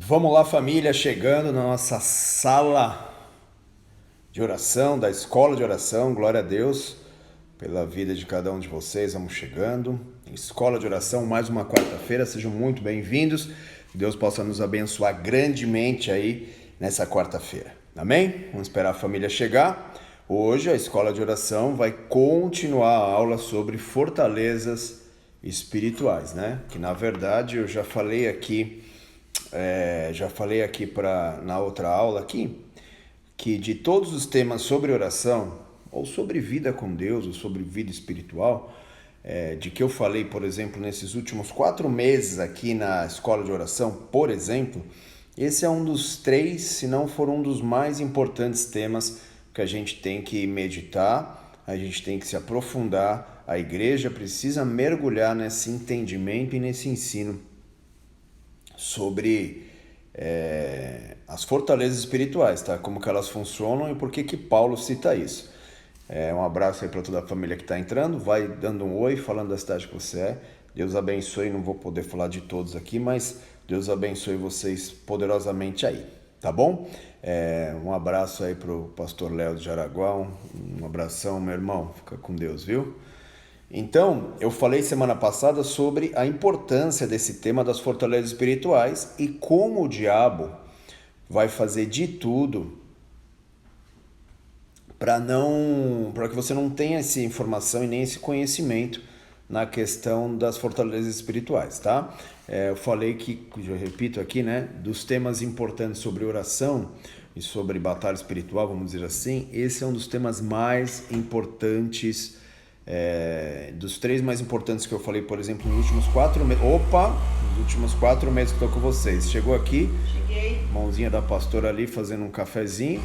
Vamos lá, família, chegando na nossa sala de oração, da escola de oração. Glória a Deus pela vida de cada um de vocês. Vamos chegando. Escola de oração, mais uma quarta-feira. Sejam muito bem-vindos. Que Deus possa nos abençoar grandemente aí nessa quarta-feira. Amém? Vamos esperar a família chegar. Hoje a escola de oração vai continuar a aula sobre fortalezas espirituais, né? Que na verdade eu já falei aqui na outra aula aqui, que de todos os temas sobre oração, ou sobre vida com Deus, ou sobre vida espiritual, de que eu falei, por exemplo, nesses últimos 4 meses aqui na escola de oração, por exemplo, esse é um dos 3, se não for um dos mais importantes temas que a gente tem que meditar, a gente tem que se aprofundar, a igreja precisa mergulhar nesse entendimento e nesse ensino sobre as fortalezas espirituais, tá? Como que elas funcionam e por que Paulo cita isso. Um abraço aí para toda a família que está entrando, vai dando um oi, falando da cidade que você é. Deus abençoe, não vou poder falar de todos aqui, mas Deus abençoe vocês poderosamente aí, tá bom? Um abraço aí pro pastor Léo de Jaraguá, um abração, meu irmão, fica com Deus, viu? Então, eu falei semana passada sobre a importância desse tema das fortalezas espirituais e como o diabo vai fazer de tudo para que você não tenha essa informação e nem esse conhecimento na questão das fortalezas espirituais, tá? Eu falei que, já repito aqui, né, dos temas importantes sobre oração e sobre batalha espiritual, vamos dizer assim, esse é um dos temas mais importantes. Dos 3 mais importantes que eu falei, por exemplo, nos últimos 4 meses. Nos últimos 4 meses que estou com vocês. Chegou aqui, cheguei. Mãozinha da pastora ali fazendo um cafezinho.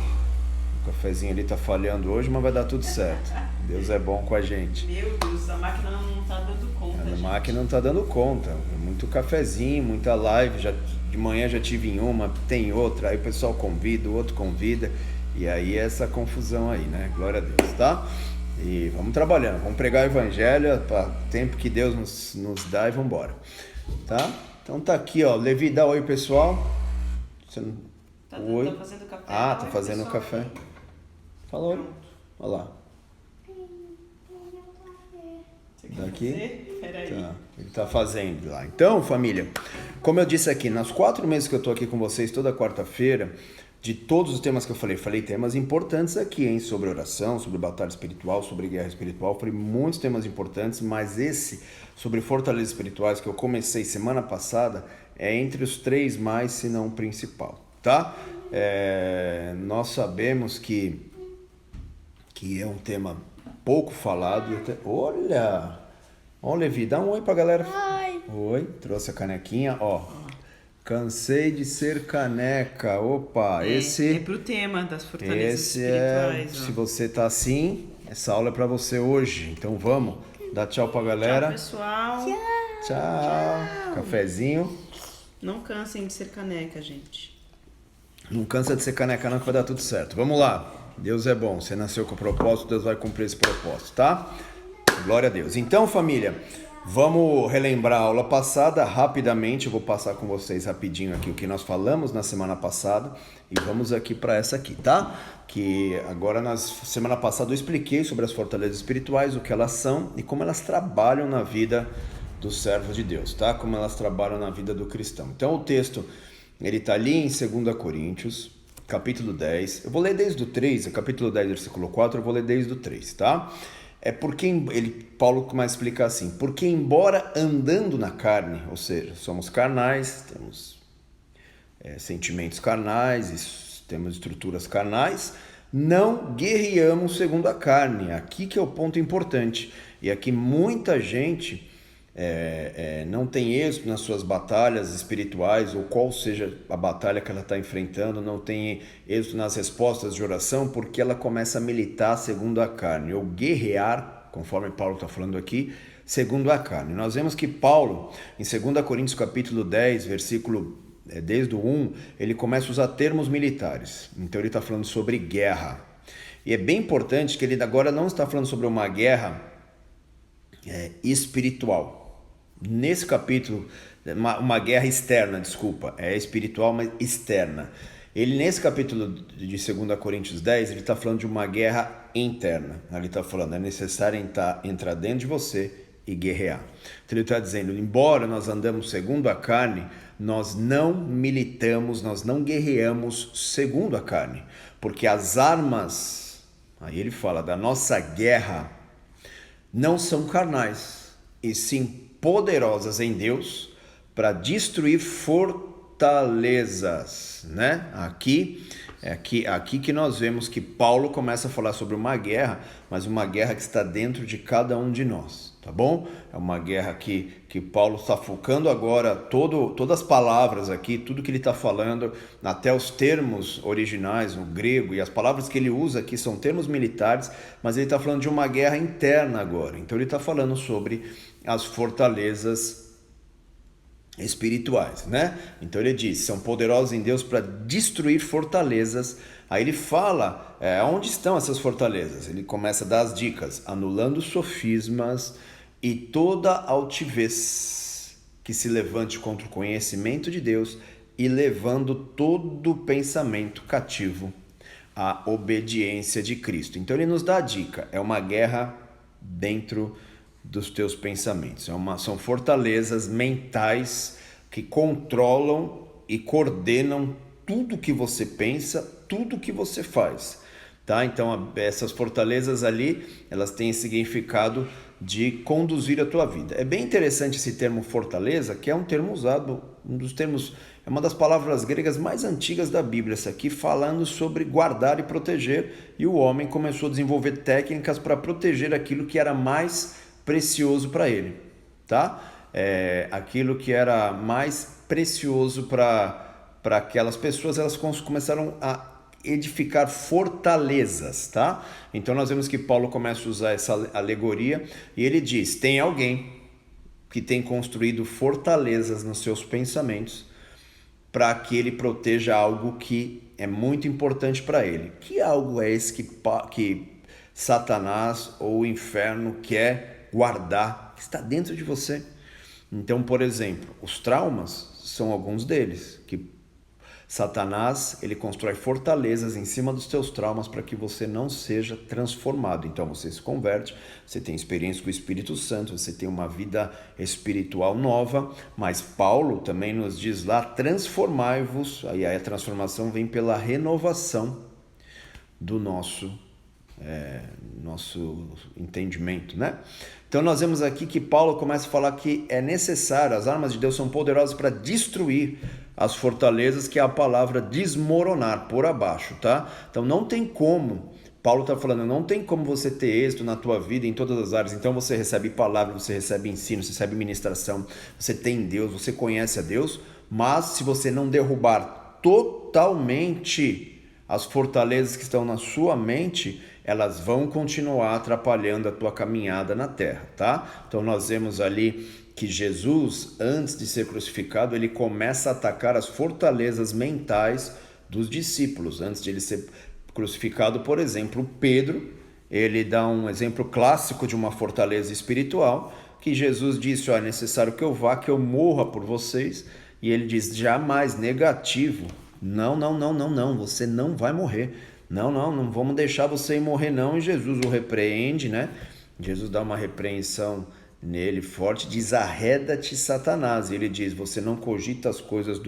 O cafezinho ali tá falhando hoje, mas vai dar tudo certo. Deus é bom com a gente. Meu Deus, a máquina não tá dando conta. A máquina não tá dando conta. Muito cafezinho, muita live. De manhã já tive em uma, tem outra. Aí o pessoal convida, o outro convida. E aí essa confusão aí, né? Glória a Deus, tá? E vamos trabalhando, vamos pregar o evangelho para o tempo que Deus nos dá e vamos embora, tá? Então tá aqui, ó, Levi, dá oi, pessoal. Você não... Tá fazendo café. Tá fazendo café. Fala oi. Olha lá. Você quer daqui? Fazer? Peraí. Tá, ele tá fazendo lá. Então, família, como eu disse aqui, nos 4 meses que eu tô aqui com vocês toda quarta-feira, de todos os temas que eu falei temas importantes aqui, hein? Sobre oração, sobre batalha espiritual, sobre guerra espiritual, falei muitos temas importantes, mas esse sobre fortalezas espirituais que eu comecei semana passada é entre os 3 mais, se não o principal, tá? Nós sabemos que é um tema pouco falado. Olha, Levi, dá um oi pra galera. Oi, trouxe a canequinha, ó. Cansei de ser caneca. Opa, esse... É pro tema das fortalezas espirituais. Se você tá assim, essa aula é pra você hoje. Então vamos, dá tchau pra galera. Tchau, pessoal. Tchau. Cafezinho. Não cansem de ser caneca, gente. Não cansa de ser caneca não, que vai dar tudo certo. Vamos lá. Deus é bom. Você nasceu com propósito, Deus vai cumprir esse propósito, tá? Glória a Deus. Então, família... Vamos relembrar a aula passada rapidamente, eu vou passar com vocês rapidinho aqui o que nós falamos na semana passada e vamos aqui para essa aqui, tá? Que agora semana passada eu expliquei sobre as fortalezas espirituais, o que elas são e como elas trabalham na vida do servo de Deus, tá? Como elas trabalham na vida do cristão. Então o texto, ele tá ali em 2 Coríntios, capítulo 10, eu vou ler desde o 3, capítulo 10, versículo 4, eu vou ler desde o 3, tá? Paulo começa a explicar assim, porque embora andando na carne, ou seja, somos carnais, temos sentimentos carnais, temos estruturas carnais, não guerreamos segundo a carne. Aqui que é o ponto importante. E aqui muita gente não tem êxito nas suas batalhas espirituais, ou qual seja a batalha que ela está enfrentando, não tem êxito nas respostas de oração, porque ela começa a militar segundo a carne, ou guerrear, conforme Paulo está falando aqui, segundo a carne. Nós vemos que Paulo, em 2 Coríntios capítulo 10, versículo desde o 1, ele começa a usar termos militares. Então ele está falando sobre guerra. E é bem importante que ele agora não está falando sobre uma guerra espiritual. nesse capítulo, uma guerra externa, desculpa, é espiritual, mas externa. Ele, nesse capítulo de 2 Coríntios 10, ele está falando de uma guerra interna. Ele está falando, é necessário entrar dentro de você e guerrear. Então ele está dizendo, embora nós andamos segundo a carne, nós não militamos, nós não guerreamos segundo a carne. Porque as armas, aí ele fala, da nossa guerra, não são carnais, e sim poderosas em Deus para destruir fortalezas, né? Aqui que nós vemos que Paulo começa a falar sobre uma guerra, mas uma guerra que está dentro de cada um de nós, tá bom? É uma guerra que Paulo está focando agora, todas as palavras aqui, tudo que ele está falando, até os termos originais no grego, e as palavras que ele usa aqui são termos militares, mas ele está falando de uma guerra interna agora. Então ele está falando sobre as fortalezas espirituais, né? Então ele diz, são poderosos em Deus para destruir fortalezas. Aí ele fala, onde estão essas fortalezas? Ele começa a dar as dicas, anulando sofismas e toda altivez que se levante contra o conhecimento de Deus e levando todo pensamento cativo à obediência de Cristo. Então ele nos dá a dica, é uma guerra dentro dos teus pensamentos. São fortalezas mentais que controlam e coordenam tudo que você pensa, tudo que você faz, tá? Então essas fortalezas ali, elas têm significado de conduzir a tua vida. É bem interessante esse termo fortaleza, que é um termo usado, é uma das palavras gregas mais antigas da Bíblia, essa aqui, falando sobre guardar e proteger, e o homem começou a desenvolver técnicas para proteger aquilo que era mais precioso para ele, tá? Aquilo que era mais precioso para aquelas pessoas, elas começaram a edificar fortalezas, tá? Então nós vemos que Paulo começa a usar essa alegoria e ele diz, tem alguém que tem construído fortalezas nos seus pensamentos para que ele proteja algo que é muito importante para ele. Que algo é esse que Satanás ou o inferno quer guardar, que está dentro de você? Então, por exemplo, os traumas são alguns deles, que Satanás, ele constrói fortalezas em cima dos teus traumas para que você não seja transformado. Então você se converte, você tem experiência com o Espírito Santo, você tem uma vida espiritual nova, mas Paulo também nos diz lá, transformai-vos, aí a transformação vem pela renovação do nosso entendimento, né? Então nós vemos aqui que Paulo começa a falar que é necessário, as armas de Deus são poderosas para destruir as fortalezas, que é a palavra desmoronar, por abaixo, tá? Então não tem como, Paulo está falando, não tem como você ter êxito na tua vida em todas as áreas. Então você recebe palavra, você recebe ensino, você recebe ministração, você tem Deus, você conhece a Deus, mas se você não derrubar totalmente as fortalezas que estão na sua mente, elas vão continuar atrapalhando a tua caminhada na terra, tá? Então nós vemos ali que Jesus, antes de ser crucificado, ele começa a atacar as fortalezas mentais dos discípulos. Antes de ele ser crucificado, por exemplo, Pedro, ele dá um exemplo clássico de uma fortaleza espiritual, que Jesus disse, é necessário que eu vá, que eu morra por vocês, e ele diz, jamais, negativo, não, você não vai morrer, não vamos deixar você ir morrer não, e Jesus o repreende, né? Jesus dá uma repreensão nele forte, diz, arreda-te Satanás, e ele diz, você não cogita as coisas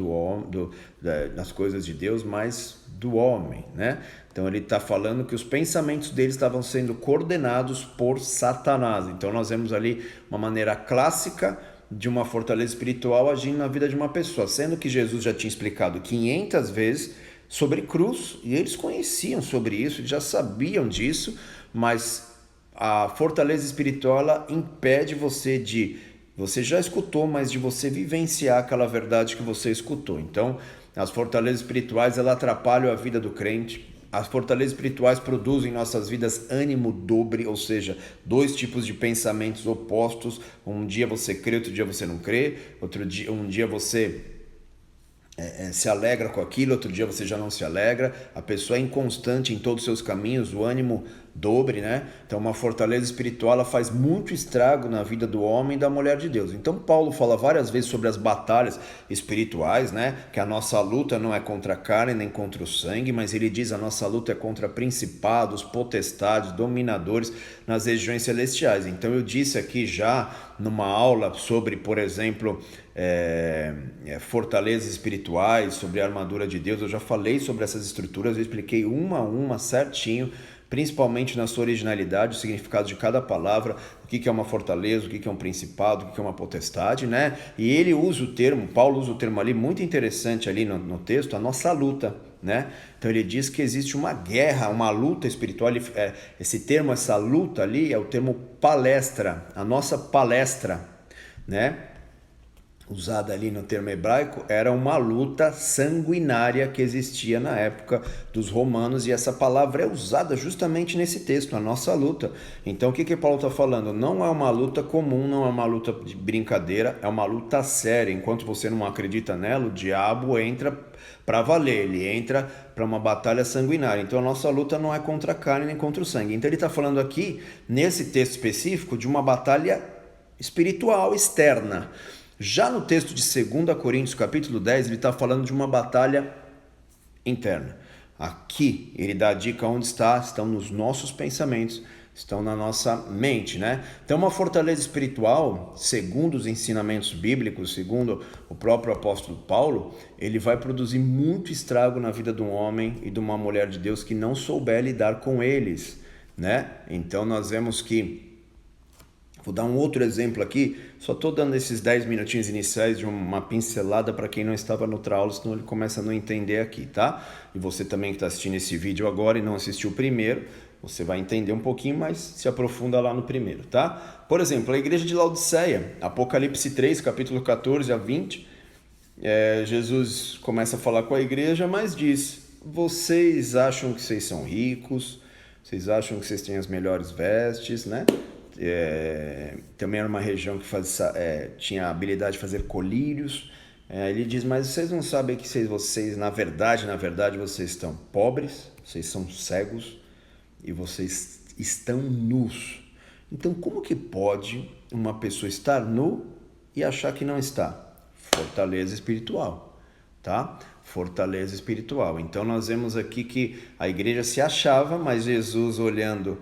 das coisas de Deus, mas do homem, né? Então ele está falando que os pensamentos dele estavam sendo coordenados por Satanás. Então nós vemos ali uma maneira clássica de uma fortaleza espiritual agindo na vida de uma pessoa, sendo que Jesus já tinha explicado 500 vezes sobre cruz, e eles conheciam sobre isso, eles já sabiam disso, mas a fortaleza espiritual, ela impede você já escutou, mas de você vivenciar aquela verdade que você escutou. Então, as fortalezas espirituais, elas atrapalham a vida do crente. As fortalezas espirituais produzem em nossas vidas ânimo dobre, ou seja, dois tipos de pensamentos opostos. Um dia você crê, outro dia você não crê. Um dia você se alegra com aquilo, outro dia você já não se alegra. A pessoa é inconstante em todos os seus caminhos, o ânimo dobre, né? Então uma fortaleza espiritual ela faz muito estrago na vida do homem e da mulher de Deus. Então Paulo fala várias vezes sobre as batalhas espirituais, né? Que a nossa luta não é contra a carne nem contra o sangue, mas ele diz a nossa luta é contra principados, potestades, dominadores nas regiões celestiais. Então eu disse aqui já numa aula sobre, por exemplo, fortalezas espirituais, sobre a armadura de Deus, eu já falei sobre essas estruturas, eu expliquei uma a uma certinho, principalmente na sua originalidade, o significado de cada palavra, o que é uma fortaleza, o que é um principado, o que é uma potestade, né? E ele usa o termo, Paulo usa o termo ali, muito interessante ali no texto, a nossa luta, né? Então ele diz que existe uma guerra, uma luta espiritual, esse termo, essa luta ali é o termo palestra, a nossa palestra, né? Usada ali no termo hebraico, era uma luta sanguinária que existia na época dos romanos, e essa palavra é usada justamente nesse texto, a nossa luta. Então o que Paulo está falando? Não é uma luta comum, não é uma luta de brincadeira, é uma luta séria. Enquanto você não acredita nela, o diabo entra para valer, ele entra para uma batalha sanguinária. Então a nossa luta não é contra a carne nem contra o sangue. Então ele está falando aqui, nesse texto específico, de uma batalha espiritual externa. Já no texto de 2 Coríntios, capítulo 10, ele está falando de uma batalha interna. Aqui ele dá a dica onde estão nos nossos pensamentos, estão na nossa mente, né? Então uma fortaleza espiritual, segundo os ensinamentos bíblicos, segundo o próprio apóstolo Paulo, ele vai produzir muito estrago na vida de um homem e de uma mulher de Deus que não souber lidar com eles, né? Então nós vemos que, vou dar um outro exemplo aqui, só estou dando esses 10 minutinhos iniciais de uma pincelada para quem não estava no outra aula, senão ele começa a não entender aqui, tá? E você também que está assistindo esse vídeo agora e não assistiu o primeiro, você vai entender um pouquinho, mas se aprofunda lá no primeiro, tá? Por exemplo, a igreja de Laodiceia, Apocalipse 3, capítulo 14 a 20, Jesus começa a falar com a igreja, mas diz: vocês acham que vocês são ricos, vocês acham que vocês têm as melhores vestes, né? Também era uma região que tinha a habilidade de fazer colírios. Ele diz: mas vocês não sabem que vocês na verdade, vocês estão pobres, vocês são cegos e vocês estão nus. Então, como que pode uma pessoa estar nu e achar que não está? Fortaleza espiritual, tá? Fortaleza espiritual. Então, nós vemos aqui que a igreja se achava, mas Jesus, olhando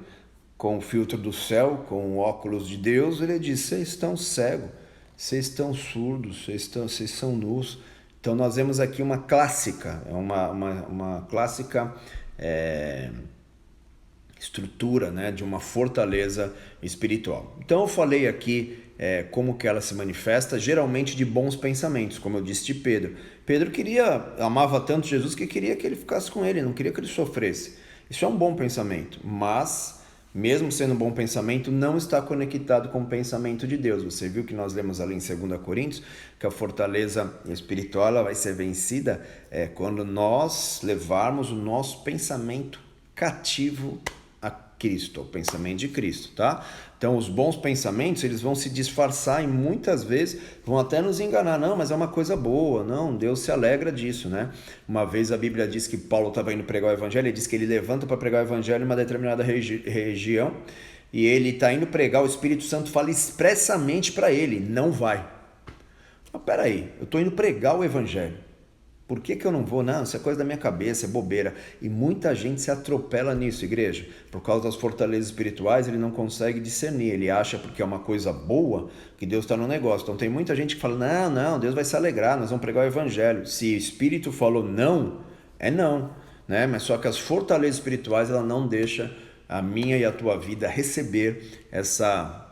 com o filtro do céu, com o óculos de Deus, ele diz: vocês estão cegos, vocês estão surdos, vocês são nus. Então nós vemos aqui uma clássica, uma clássica estrutura, né, de uma fortaleza espiritual. Então eu falei aqui como que ela se manifesta, geralmente de bons pensamentos, como eu disse de Pedro. Pedro amava tanto Jesus que queria que ele ficasse com ele, não queria que ele sofresse. Isso é um bom pensamento, mas mesmo sendo um bom pensamento, não está conectado com o pensamento de Deus. Você viu que nós lemos ali em 2 Coríntios que a fortaleza espiritual ela vai ser vencida quando nós levarmos o nosso pensamento cativo a Cristo, ao pensamento de Cristo, tá? Então os bons pensamentos, eles vão se disfarçar e muitas vezes vão até nos enganar. Não, mas é uma coisa boa. Não, Deus se alegra disso, né? Uma vez a Bíblia diz que Paulo estava indo pregar o evangelho, ele diz que ele levanta para pregar o evangelho em uma determinada região e ele está indo pregar, o Espírito Santo fala expressamente para ele: não vai. Mas peraí, eu estou indo pregar o evangelho. Por que eu não vou? Não, isso é coisa da minha cabeça, é bobeira. E muita gente se atropela nisso, igreja. Por causa das fortalezas espirituais, ele não consegue discernir. Ele acha porque é uma coisa boa que Deus está no negócio. Então tem muita gente que fala: não, Deus vai se alegrar, nós vamos pregar o evangelho. Se o Espírito falou não, é não, né? Mas só que as fortalezas espirituais, ela não deixa a minha e a tua vida receber essas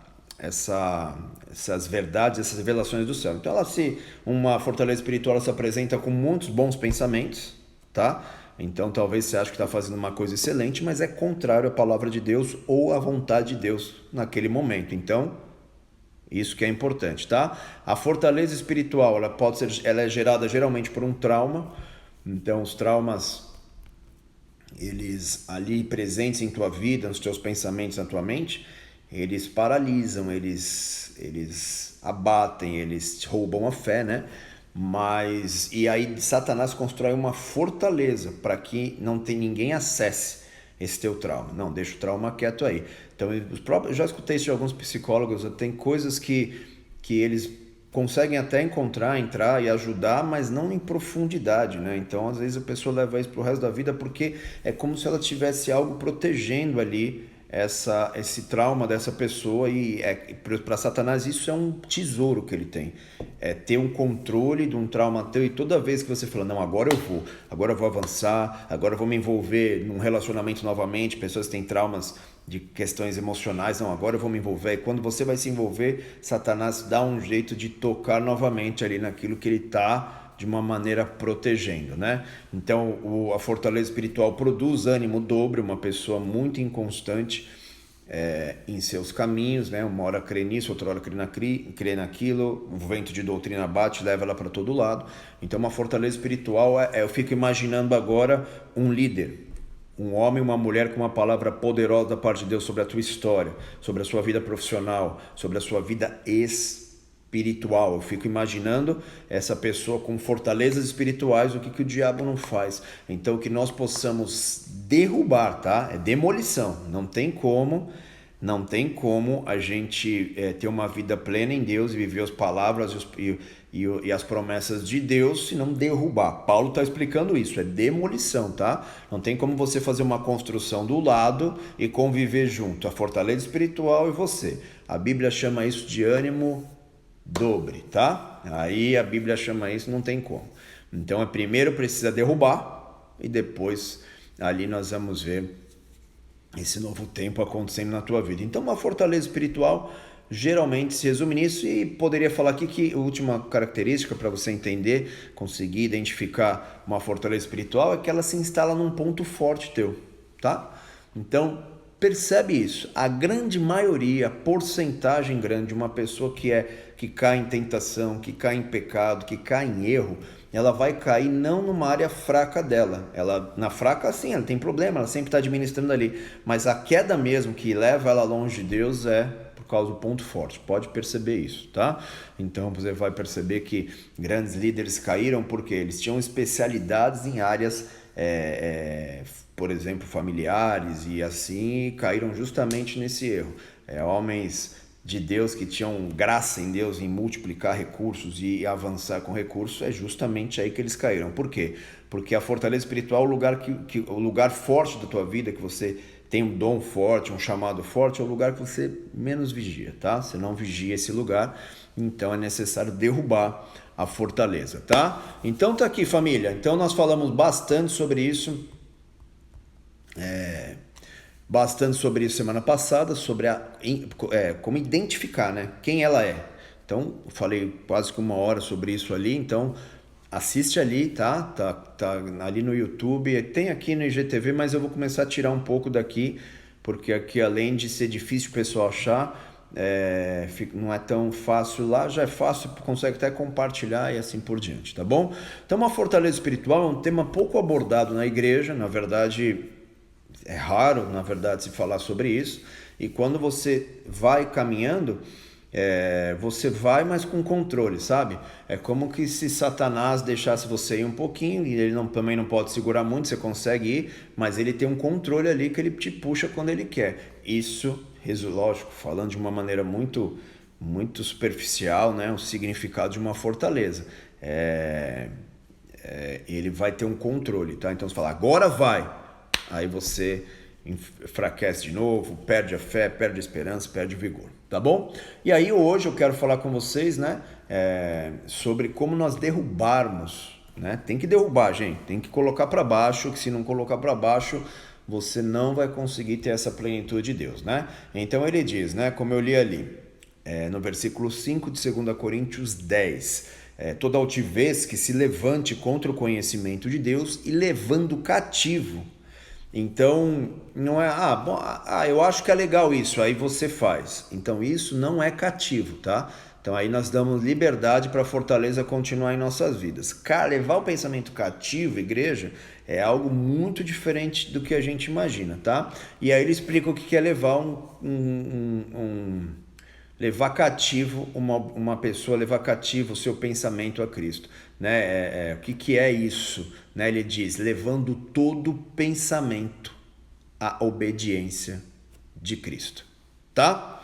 verdades, essas revelações do céu. Então uma fortaleza espiritual ela se apresenta com muitos bons pensamentos, tá? Então talvez você ache que está fazendo uma coisa excelente, mas é contrário à palavra de Deus ou à vontade de Deus naquele momento. Então isso que é importante, tá? A fortaleza espiritual ela é gerada geralmente por um trauma. Então os traumas, eles ali presentes em tua vida, nos teus pensamentos, na tua mente, eles paralisam, eles abatem, eles roubam a fé, né? E aí Satanás constrói uma fortaleza para que não ninguém acesse esse teu trauma. Não, deixa o trauma quieto aí. Então, eu já escutei isso de alguns psicólogos, tem coisas que eles conseguem até entrar e ajudar, mas não em profundidade, né? Então, às vezes a pessoa leva isso pro resto da vida porque é como se ela tivesse algo protegendo ali esse trauma dessa pessoa, e para Satanás isso é um tesouro que ele tem, é ter um controle de um trauma teu, e toda vez que você fala, não, agora eu vou avançar, agora eu vou me envolver num relacionamento novamente, pessoas que têm traumas de questões emocionais, não, agora eu vou me envolver, e quando você vai se envolver, Satanás dá um jeito de tocar novamente ali naquilo que ele está de uma maneira protegendo, né? Então, a fortaleza espiritual produz ânimo dobre, uma pessoa muito inconstante em seus caminhos, né? Uma hora crê nisso, outra hora crê naquilo, o vento de doutrina bate, leva ela para todo lado. Então, uma fortaleza espiritual eu fico imaginando agora um líder, um homem e uma mulher com uma palavra poderosa da parte de Deus sobre a tua história, sobre a sua vida profissional, sobre a sua vida espiritual. Eu fico imaginando essa pessoa com fortalezas espirituais, o que o diabo não faz. Então, que nós possamos derrubar, tá? É demolição. Não tem como a gente ter uma vida plena em Deus e viver as palavras e as promessas de Deus se não derrubar. Paulo está explicando isso, é demolição, tá? Não tem como você fazer uma construção do lado e conviver junto, a fortaleza espiritual e você. A Bíblia chama isso de ânimo dobre, tá? Aí a Bíblia chama isso, não tem como. Então, primeiro precisa derrubar e depois ali nós vamos ver esse novo tempo acontecendo na tua vida. Então, uma fortaleza espiritual geralmente se resume nisso, e poderia falar aqui que a última característica para você entender, conseguir identificar uma fortaleza espiritual, é que ela se instala num ponto forte teu, tá? Então, percebe isso. A grande maioria, a porcentagem grande de uma pessoa que cai em tentação, que cai em pecado, que cai em erro, ela vai cair não numa área fraca dela. Na fraca, sim, ela tem problema, ela sempre está administrando ali. Mas a queda mesmo que leva ela longe de Deus é por causa do ponto forte. Pode perceber isso, tá? Então você vai perceber que grandes líderes caíram porque eles tinham especialidades em áreas, por exemplo, familiares, e assim caíram justamente nesse erro. Homens de Deus que tinham graça em Deus em multiplicar recursos e avançar com recursos, é justamente aí que eles caíram. Por quê? Porque a fortaleza espiritual, o lugar forte da tua vida, que você tem um dom forte, um chamado forte, é o lugar que você menos vigia, tá? Você não vigia esse lugar, então é necessário derrubar a fortaleza, tá? Então tá aqui, família. Então nós falamos bastante sobre isso. Semana passada, sobre como identificar, né, quem ela é. Então, eu falei quase que 1 hora sobre isso ali, então assiste ali, tá ali no YouTube, tem aqui no IGTV, mas eu vou começar a tirar um pouco daqui, porque aqui, além de ser difícil o pessoal achar, não é tão fácil lá, já é fácil, consegue até compartilhar e assim por diante, tá bom? Então, uma fortaleza espiritual é um tema pouco abordado na igreja, na verdade é raro, na verdade, se falar sobre isso, e quando você vai caminhando, você vai, mas com controle, sabe? É como que se Satanás deixasse você ir um pouquinho, e ele também não pode segurar muito, você consegue ir, mas ele tem um controle ali que ele te puxa quando ele quer. Isso, lógico, falando de uma maneira muito, muito superficial, né? O significado de uma fortaleza. Ele vai ter um controle, tá? Então você fala, agora vai! Aí você enfraquece de novo, perde a fé, perde a esperança, perde o vigor, tá bom? E aí hoje eu quero falar com vocês, né, sobre como nós derrubarmos, né? Tem que derrubar, gente, tem que colocar para baixo, que se não colocar para baixo, você não vai conseguir ter essa plenitude de Deus, né? Então ele diz, né, como eu li ali, no versículo 5 de 2 Coríntios 10, toda altivez que se levante contra o conhecimento de Deus e levando cativo. Então, não é, eu acho que é legal isso, aí você faz. Então, isso não é cativo, tá? Então, aí nós damos liberdade para a fortaleza continuar em nossas vidas. Levar o pensamento cativo, igreja, é algo muito diferente do que a gente imagina, tá? E aí ele explica o que é levar levar cativo uma pessoa, levar cativo o seu pensamento a Cristo, né? O que é isso? Né? Ele diz, levando todo pensamento a obediência de Cristo, tá?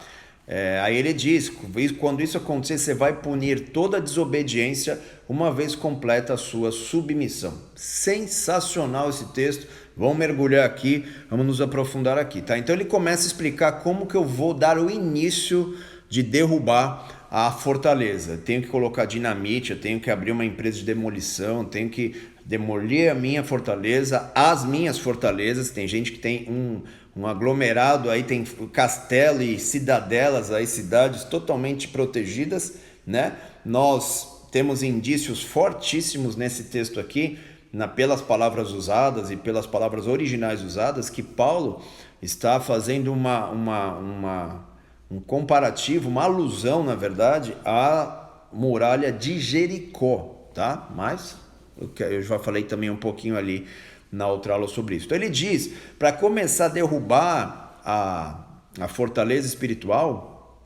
Aí ele diz, quando isso acontecer, você vai punir toda desobediência uma vez completa a sua submissão. Sensacional esse texto, vamos mergulhar aqui, vamos nos aprofundar aqui, tá? Então ele começa a explicar como que eu vou dar o início de derrubar a fortaleza. Eu tenho que colocar dinamite, eu tenho que abrir uma empresa de demolição, eu tenho que demolir a minha fortaleza, as minhas fortalezas. Tem gente que tem um aglomerado aí, tem castelo e cidadelas aí, cidades totalmente protegidas, né? Nós temos indícios fortíssimos nesse texto aqui, pelas palavras usadas e pelas palavras originais usadas, que Paulo está fazendo um comparativo, uma alusão, na verdade, à muralha de Jericó, tá? Mas eu já falei também um pouquinho ali na outra aula sobre isso. Então ele diz, para começar a derrubar a fortaleza espiritual,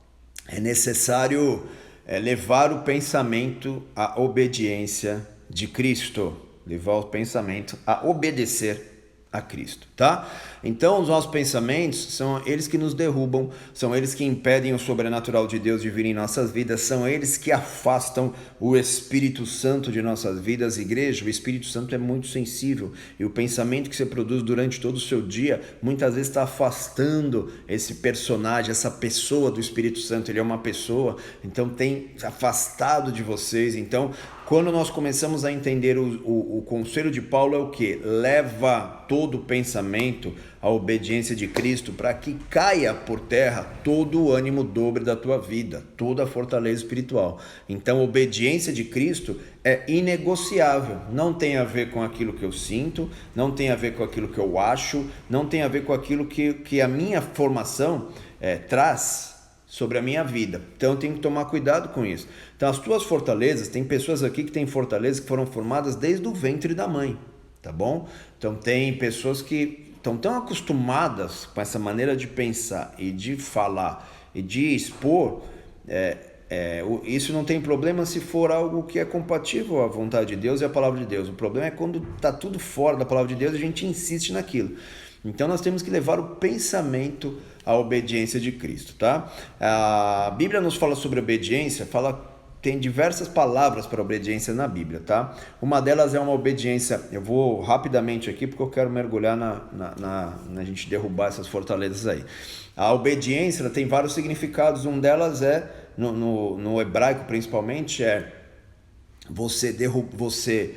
é necessário levar o pensamento à obediência de Cristo, levar o pensamento a obedecer a Cristo, tá? Então os nossos pensamentos são eles que nos derrubam, são eles que impedem o sobrenatural de Deus de vir em nossas vidas, são eles que afastam o Espírito Santo de nossas vidas. Igreja, o Espírito Santo é muito sensível e o pensamento que você produz durante todo o seu dia muitas vezes está afastando esse personagem, essa pessoa do Espírito Santo. Ele é uma pessoa, então tem afastado de vocês. Então quando nós começamos a entender o conselho de Paulo é o que? Leva todo o pensamento à obediência de Cristo, para que caia por terra todo o ânimo dobre da tua vida, toda a fortaleza espiritual. Então a obediência de Cristo é inegociável, não tem a ver com aquilo que eu sinto, não tem a ver com aquilo que eu acho, não tem a ver com aquilo que a minha formação traz sobre a minha vida. Então eu tenho que tomar cuidado com isso. Então as tuas fortalezas, tem pessoas aqui que têm fortalezas que foram formadas desde o ventre da mãe, tá bom? Então tem pessoas que estão tão acostumadas com essa maneira de pensar e de falar e de expor, isso não tem problema se for algo que é compatível à vontade de Deus e à palavra de Deus. O problema é quando está tudo fora da palavra de Deus e a gente insiste naquilo. Então nós temos que levar o pensamento à obediência de Cristo, tá? A Bíblia nos fala sobre obediência, tem diversas palavras para obediência na Bíblia, tá? Uma delas é uma obediência, eu vou rapidamente aqui porque eu quero mergulhar na gente derrubar essas fortalezas aí. A obediência, ela tem vários significados, um delas no hebraico principalmente, você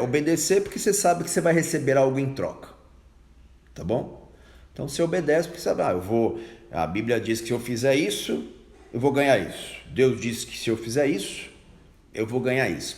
obedecer porque você sabe que você vai receber algo em troca, tá bom? Então você obedece porque sabe, a Bíblia diz que se eu fizer isso, eu vou ganhar isso. Deus disse que se eu fizer isso, eu vou ganhar isso.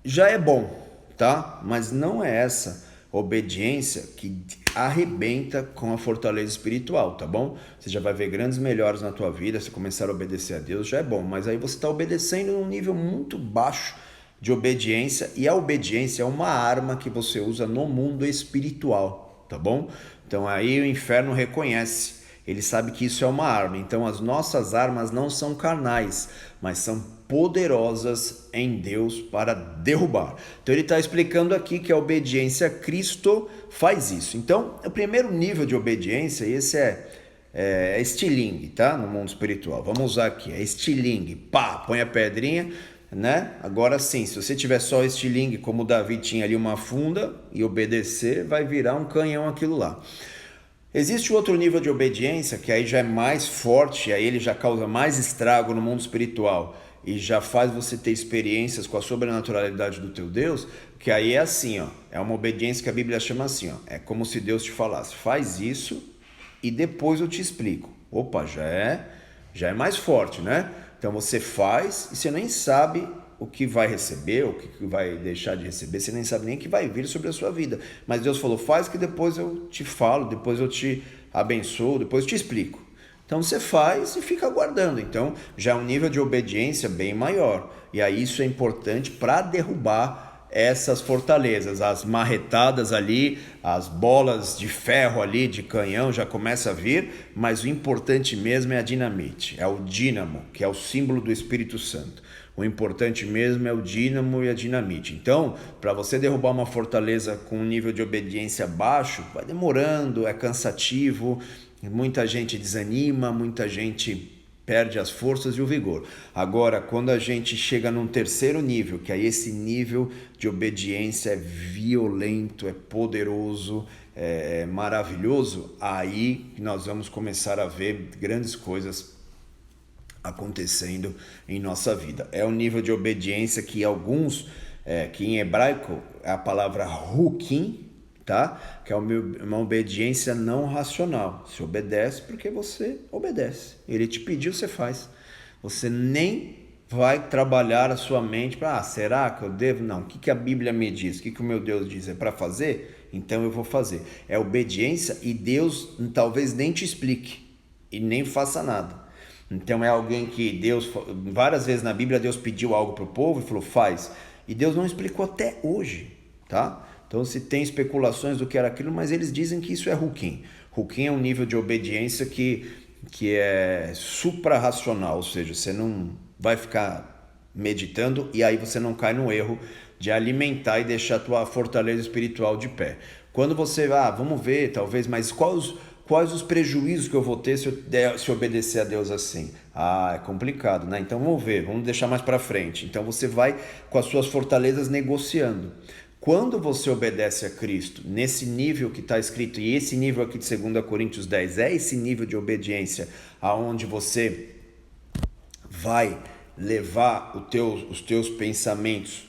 Já é bom, tá? Mas não é essa obediência que arrebenta com a fortaleza espiritual, tá bom? Você já vai ver grandes melhores na tua vida, se começar a obedecer a Deus, já é bom. Mas aí você está obedecendo num nível muito baixo de obediência, e a obediência é uma arma que você usa no mundo espiritual, tá bom? Então aí o inferno reconhece. Ele sabe que isso é uma arma. Então as nossas armas não são carnais, mas são poderosas em Deus para derrubar. Então ele está explicando aqui que a obediência a Cristo faz isso. Então o primeiro nível de obediência, esse é estilingue, tá? No mundo espiritual. Vamos usar aqui, é estilingue. Põe a pedrinha, né? Agora sim, se você tiver só estilingue, como o Davi tinha ali uma funda, e obedecer, vai virar um canhão aquilo lá. Existe outro nível de obediência que aí já é mais forte, aí ele já causa mais estrago no mundo espiritual e já faz você ter experiências com a sobrenaturalidade do teu Deus, que aí é assim, é uma obediência que a Bíblia chama assim, é como se Deus te falasse, faz isso e depois eu te explico. Já é mais forte, né? Então você faz e você nem sabe o que vai receber, o que vai deixar de receber, você nem sabe nem o que vai vir sobre a sua vida. Mas Deus falou, faz que depois eu te falo, depois eu te abençoo, depois eu te explico. Então você faz e fica aguardando. Então já é um nível de obediência bem maior. E aí isso é importante para derrubar essas fortalezas. As marretadas ali, as bolas de ferro ali, de canhão já começa a vir, mas o importante mesmo é a dinamite, é o dínamo, que é o símbolo do Espírito Santo. O importante mesmo é o dínamo e a dinamite. Então, para você derrubar uma fortaleza com um nível de obediência baixo, vai demorando, é cansativo, muita gente desanima, muita gente perde as forças e o vigor. Agora, quando a gente chega num terceiro nível, que é esse nível de obediência é violento, é poderoso, é maravilhoso, aí nós vamos começar a ver grandes coisas acontecendo em nossa vida. É um nível de obediência que alguns, que em hebraico é a palavra hukim, tá? Que é uma obediência não racional. Você obedece porque você obedece. Ele te pediu, você faz. Você nem vai trabalhar a sua mente para, será que eu devo? Não. O que a Bíblia me diz? O que o meu Deus diz? É para fazer? Então eu vou fazer. É obediência e Deus talvez nem te explique e nem faça nada. Então é alguém que Deus, várias vezes na Bíblia, Deus pediu algo para o povo e falou, faz. E Deus não explicou até hoje, tá? Então se tem especulações do que era aquilo, mas eles dizem que isso é hukim. Hukim é um nível de obediência que é supra-racional, ou seja, você não vai ficar meditando e aí você não cai no erro de alimentar e deixar a tua fortaleza espiritual de pé. Quando você, vamos ver, talvez, mas quais os prejuízos que eu vou ter se eu obedecer a Deus assim? É complicado, né? Então vamos ver, vamos deixar mais para frente. Então você vai com as suas fortalezas negociando. Quando você obedece a Cristo, nesse nível que está escrito, e esse nível aqui de 2 Coríntios 10 é esse nível de obediência aonde você vai levar os teus pensamentos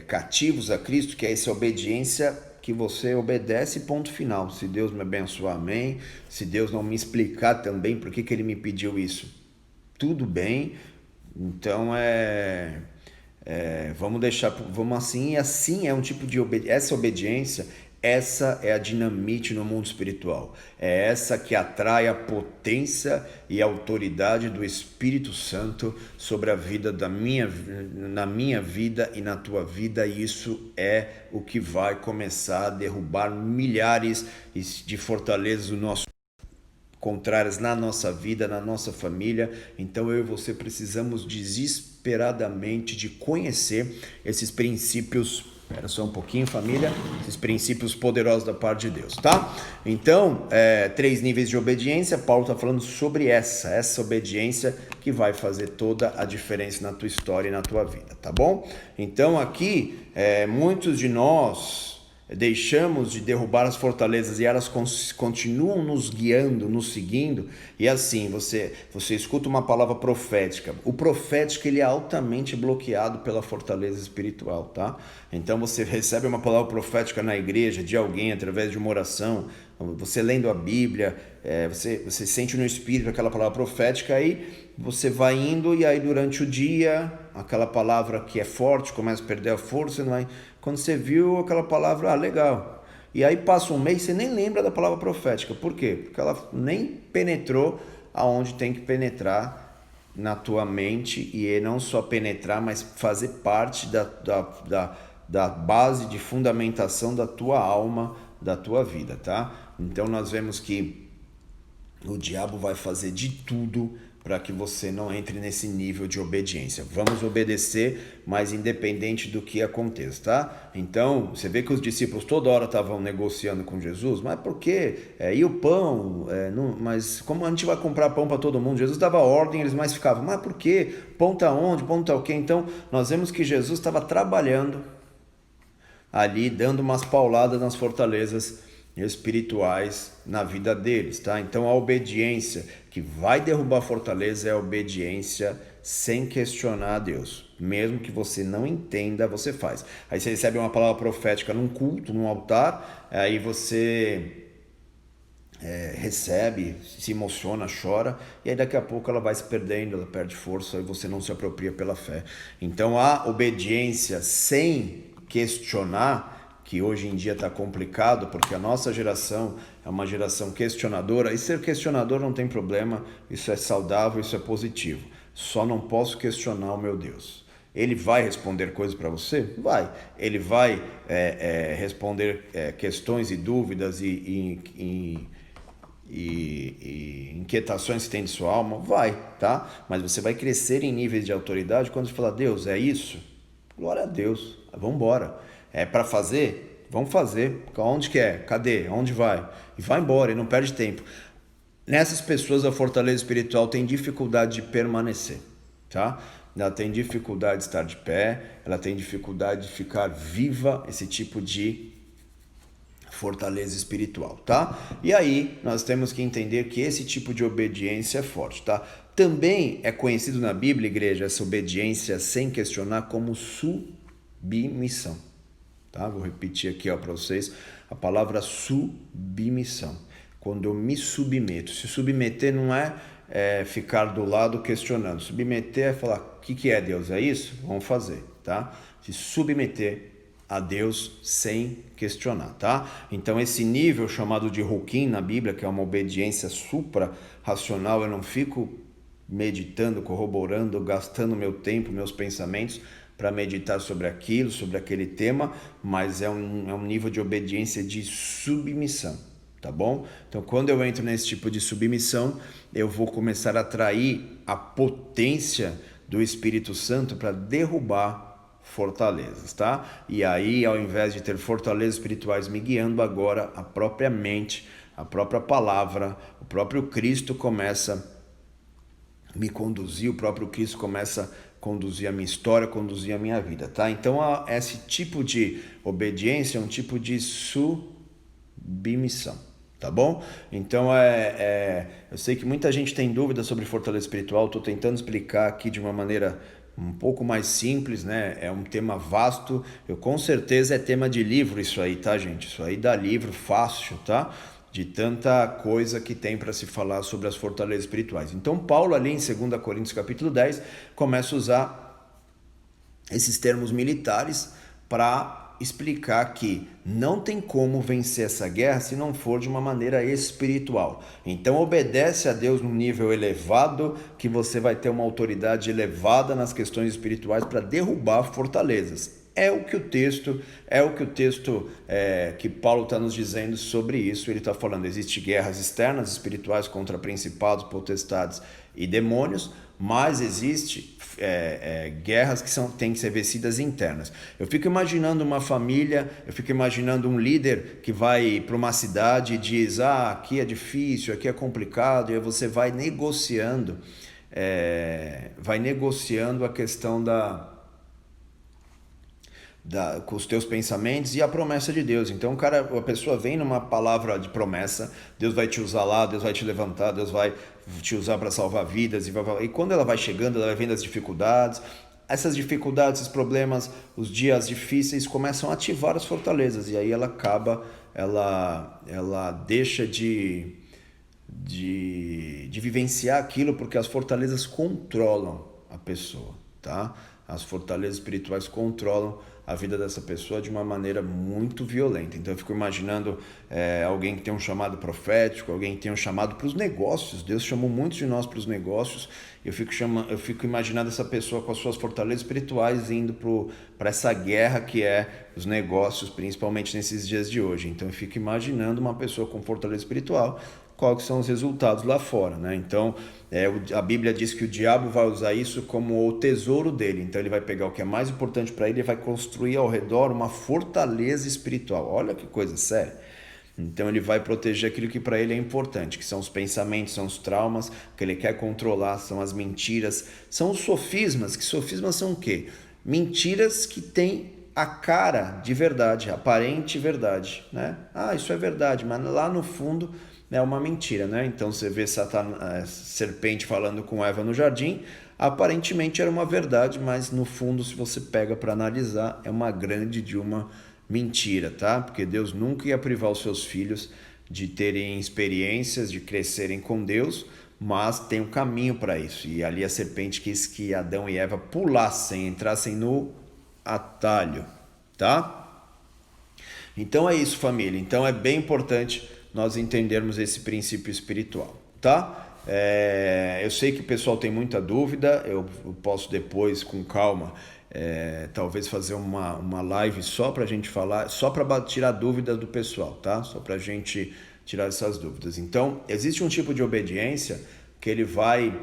cativos a Cristo, que é essa obediência que você obedece, ponto final. Se Deus me abençoar, amém. Se Deus não me explicar também por que Ele me pediu isso, tudo bem. Então vamos deixar, vamos assim, e assim é um tipo de essa obediência, essa é a dinamite no mundo espiritual. É essa que atrai a potência e a autoridade do Espírito Santo sobre a vida na minha vida e na tua vida. E isso é o que vai começar a derrubar milhares de fortalezas do nosso contrárias na nossa vida, na nossa família. Então eu e você precisamos desesperadamente de conhecer esses princípios. Espera só um pouquinho, família. Esses princípios poderosos da parte de Deus, tá? Então, 3 níveis de obediência. Paulo está falando sobre essa obediência que vai fazer toda a diferença na tua história e na tua vida, tá bom? Então aqui, muitos de nós deixamos de derrubar as fortalezas e elas continuam nos guiando, nos seguindo. E assim, você escuta uma palavra profética. O profético, ele é altamente bloqueado pela fortaleza espiritual, tá? Então você recebe uma palavra profética na igreja de alguém através de uma oração, você lendo a Bíblia, você sente no espírito aquela palavra profética, aí você vai indo e aí durante o dia aquela palavra que é forte começa a perder a força, não é? Quando você viu aquela palavra, legal. E aí passa um mês, você nem lembra da palavra profética. Por quê? Porque ela nem penetrou aonde tem que penetrar na tua mente, e não só penetrar, mas fazer parte da base de fundamentação da tua alma, da tua vida, tá? Então nós vemos que o diabo vai fazer de tudo para que você não entre nesse nível de obediência. Vamos obedecer, mas independente do que aconteça, tá? Então, você vê que os discípulos toda hora estavam negociando com Jesus, mas por quê? E o pão? Mas como a gente vai comprar pão para todo mundo? Jesus dava ordem, eles mais ficavam, mas por quê? Pão tá onde? Pão tá o quê? Então, nós vemos que Jesus estava trabalhando ali, dando umas pauladas nas fortalezas espirituais na vida deles, tá? Então a obediência que vai derrubar a fortaleza é a obediência sem questionar a Deus. Mesmo que você não entenda, você faz. Aí você recebe uma palavra profética num culto, num altar, aí você recebe, se emociona, chora, e aí daqui a pouco ela vai se perdendo, ela perde força e você não se apropria pela fé. Então a obediência sem questionar, que hoje em dia está complicado, porque a nossa geração é uma geração questionadora, e ser questionador não tem problema, isso é saudável, isso é positivo. Só não posso questionar o meu Deus. Ele vai responder coisas para você? Vai. Ele vai responder questões e dúvidas e e inquietações que tem de sua alma, vai, tá? Mas você vai crescer em níveis de autoridade quando você falar, Deus, é isso? Glória a Deus, vamos embora. É para fazer? Vamos fazer. Onde que é? Cadê? Onde vai? E vai embora e não perde tempo. Nessas pessoas a fortaleza espiritual tem dificuldade de permanecer, tá? Ela tem dificuldade de estar de pé, ela tem dificuldade de ficar viva, esse tipo de fortaleza espiritual, tá? E aí nós temos que entender que esse tipo de obediência é forte, tá? Também é conhecido na Bíblia, igreja, essa obediência sem questionar como submissão, tá? Vou repetir aqui para vocês a palavra submissão. Quando eu me submeto, se submeter não é ficar do lado questionando, submeter é falar, o que é Deus? É isso? Vamos fazer, tá? Se submeter a Deus sem questionar, tá? Então esse nível chamado de Ruquim na Bíblia, que é uma obediência supra-racional, eu não fico meditando, corroborando, gastando meu tempo, meus pensamentos para meditar sobre aquilo, sobre aquele tema, mas é um nível de obediência de submissão, tá bom? Então quando eu entro nesse tipo de submissão, eu vou começar a atrair a potência do Espírito Santo para derrubar fortalezas, tá? E aí, ao invés de ter fortalezas espirituais me guiando, agora a própria mente, a própria palavra, o próprio Cristo começa a me conduzir, o próprio Cristo começa a conduzir a minha história, conduzir a minha vida, tá? Então, esse tipo de obediência é um tipo de submissão, tá bom? Então, eu sei que muita gente tem dúvida sobre fortaleza espiritual, estou tentando explicar aqui de uma maneira um pouco mais simples, né? É um tema vasto, com certeza é tema de livro isso aí, tá, gente? Isso aí dá livro fácil, tá? De tanta coisa que tem para se falar sobre as fortalezas espirituais. Então Paulo ali em 2 Coríntios capítulo 10 começa a usar esses termos militares para explicar que não tem como vencer essa guerra se não for de uma maneira espiritual. Então obedece a Deus num nível elevado, que você vai ter uma autoridade elevada nas questões espirituais para derrubar fortalezas. É o que o texto que Paulo está nos dizendo sobre isso. Ele está falando, existem guerras externas espirituais contra principados, potestades e demônios, mas existe guerras que têm que ser vencidas internas. Eu fico imaginando uma família, eu fico imaginando um líder que vai para uma cidade e diz, aqui é difícil, aqui é complicado, e aí você vai negociando a questão com os teus pensamentos e a promessa de Deus. Então a pessoa vem numa palavra de promessa, Deus vai te usar lá, Deus vai te levantar, Deus vai te usar para salvar vidas, e quando ela vai chegando, ela vai vendo as dificuldades, esses problemas, os dias difíceis começam a ativar as fortalezas, e aí ela deixa de vivenciar aquilo, porque as fortalezas controlam a pessoa, tá? As fortalezas espirituais controlam a vida dessa pessoa de uma maneira muito violenta. Então eu fico imaginando alguém que tem um chamado profético, alguém que tem um chamado para os negócios. Deus chamou muitos de nós para os negócios. Eu fico imaginando essa pessoa com as suas fortalezas espirituais indo para essa guerra que é os negócios, principalmente nesses dias de hoje. Então eu fico imaginando uma pessoa com fortaleza espiritual, quais são os resultados lá fora, né? Então, a Bíblia diz que o diabo vai usar isso como o tesouro dele. Então, ele vai pegar o que é mais importante para ele e vai construir ao redor uma fortaleza espiritual. Olha que coisa séria. Então, ele vai proteger aquilo que para ele é importante, que são os pensamentos, são os traumas, que ele quer controlar, são as mentiras, são os sofismas. Que sofismas são o quê? Mentiras que têm a cara de verdade, aparente verdade, né? Isso é verdade, mas lá no fundo é uma mentira, né? Então você vê serpente falando com Eva no jardim, aparentemente era uma verdade, mas no fundo, se você pega para analisar, é uma grande de uma mentira, tá? Porque Deus nunca ia privar os seus filhos de terem experiências, de crescerem com Deus, mas tem um caminho para isso. E ali a serpente quis que Adão e Eva pulassem, entrassem no atalho, tá? Então é isso, família. Então é bem importante nós entendermos esse princípio espiritual, tá? Eu sei que o pessoal tem muita dúvida, eu posso depois, com calma, talvez fazer uma live só para a gente falar, só para tirar dúvidas do pessoal, tá? Só para a gente tirar essas dúvidas. Então, existe um tipo de obediência que ele vai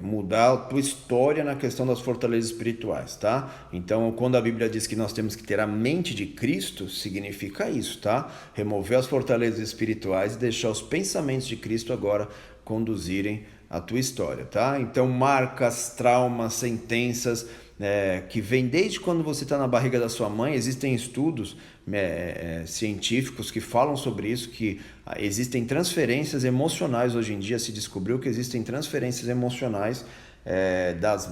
mudar a tua história na questão das fortalezas espirituais, tá? Então, quando a Bíblia diz que nós temos que ter a mente de Cristo, significa isso, tá? Remover as fortalezas espirituais e deixar os pensamentos de Cristo agora conduzirem a tua história, tá? Então, marcas, traumas, sentenças, que vem desde quando você está na barriga da sua mãe. Existem estudos científicos que falam sobre isso, que existem transferências emocionais. Hoje em dia se descobriu que existem transferências emocionais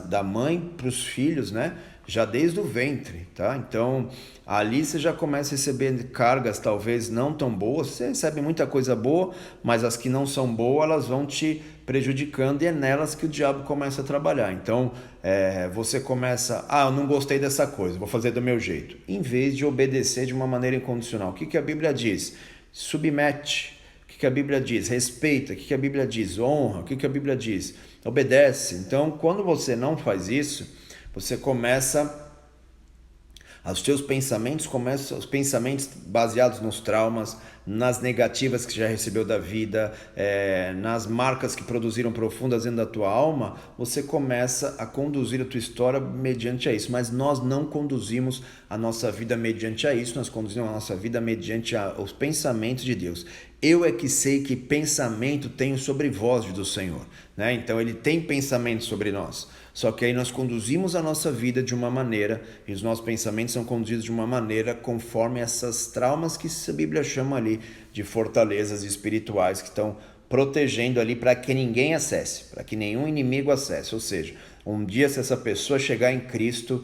da mãe para os filhos, né? Já desde o ventre, tá? Então, ali você já começa a receber cargas talvez não tão boas. Você recebe muita coisa boa, mas as que não são boas, elas vão te prejudicando, e é nelas que o diabo começa a trabalhar. Então, você começa, eu não gostei dessa coisa, vou fazer do meu jeito, em vez de obedecer de uma maneira incondicional. O que a Bíblia diz? Submete. O que a Bíblia diz? Respeita. O que a Bíblia diz? Honra. O que a Bíblia diz? Obedece. Então, quando você não faz isso, você começa, os teus pensamentos começam, os pensamentos baseados nos traumas, nas negativas que já recebeu da vida, nas marcas que produziram profundas dentro da tua alma, você começa a conduzir a tua história mediante a isso. Mas nós não conduzimos a nossa vida mediante a isso, nós conduzimos a nossa vida mediante os pensamentos de Deus. Eu é que sei que pensamento tenho sobre vós, diz o Senhor, né? Então ele tem pensamento sobre nós. Só que aí nós conduzimos a nossa vida de uma maneira, e os nossos pensamentos são conduzidos de uma maneira conforme essas traumas que a Bíblia chama ali de fortalezas espirituais, que estão protegendo ali para que ninguém acesse, para que nenhum inimigo acesse. Ou seja, um dia, se essa pessoa chegar em Cristo,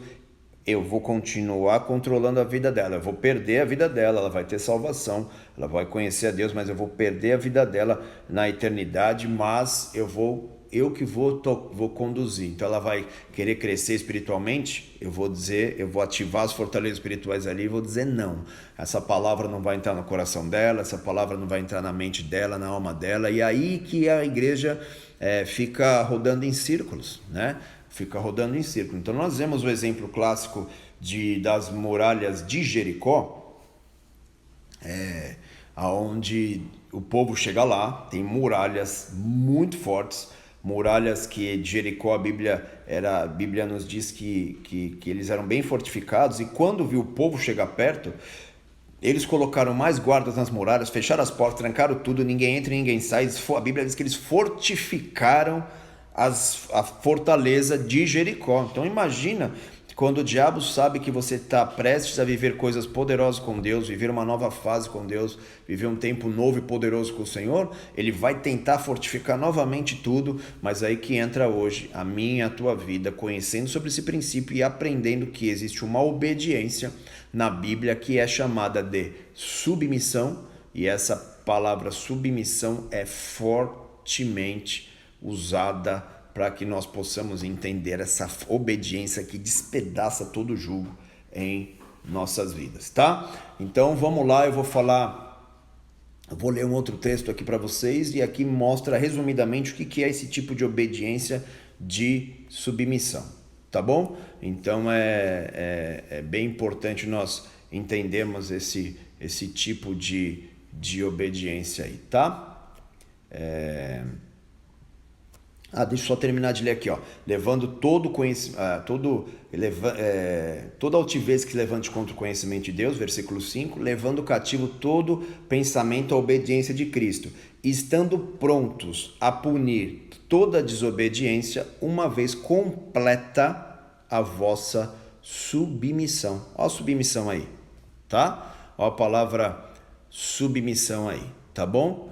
eu vou continuar controlando a vida dela, eu vou perder a vida dela, ela vai ter salvação, ela vai conhecer a Deus, mas eu vou perder a vida dela na eternidade, mas eu que vou conduzir. Então ela vai querer crescer espiritualmente, eu vou ativar as fortalezas espirituais ali e vou dizer não. Essa palavra não vai entrar no coração dela, essa palavra não vai entrar na mente dela, na alma dela, e aí que a igreja fica rodando em círculos, né? Fica rodando em círculo. Então nós vemos o exemplo clássico das muralhas de Jericó, onde o povo chega lá, tem muralhas muito fortes, muralhas que de Jericó a Bíblia nos diz que eles eram bem fortificados, e quando viu o povo chegar perto, eles colocaram mais guardas nas muralhas, fecharam as portas, trancaram tudo, ninguém entra e ninguém sai. A Bíblia diz que eles fortificaram a fortaleza de Jericó. Então imagina quando o diabo sabe que você está prestes a viver coisas poderosas com Deus, viver uma nova fase com Deus, viver um tempo novo e poderoso com o Senhor, ele vai tentar fortificar novamente tudo. Mas aí que entra hoje a minha e a tua vida, conhecendo sobre esse princípio e aprendendo que existe uma obediência na Bíblia que é chamada de submissão, e essa palavra submissão é fortemente usada para que nós possamos entender essa obediência que despedaça todo o jugo em nossas vidas, tá? Então vamos lá, eu vou ler um outro texto aqui para vocês, e aqui mostra resumidamente o que é esse tipo de obediência de submissão, tá bom? Então é bem importante nós entendermos esse tipo de obediência aí, tá? Deixa eu só terminar de ler aqui, ó. Levando todo conhecimento, toda altivez que se levante contra o conhecimento de Deus, versículo 5, levando cativo todo pensamento à obediência de Cristo, estando prontos a punir toda desobediência, uma vez completa a vossa submissão. Ó a submissão aí, tá? Ó a palavra submissão aí, tá bom?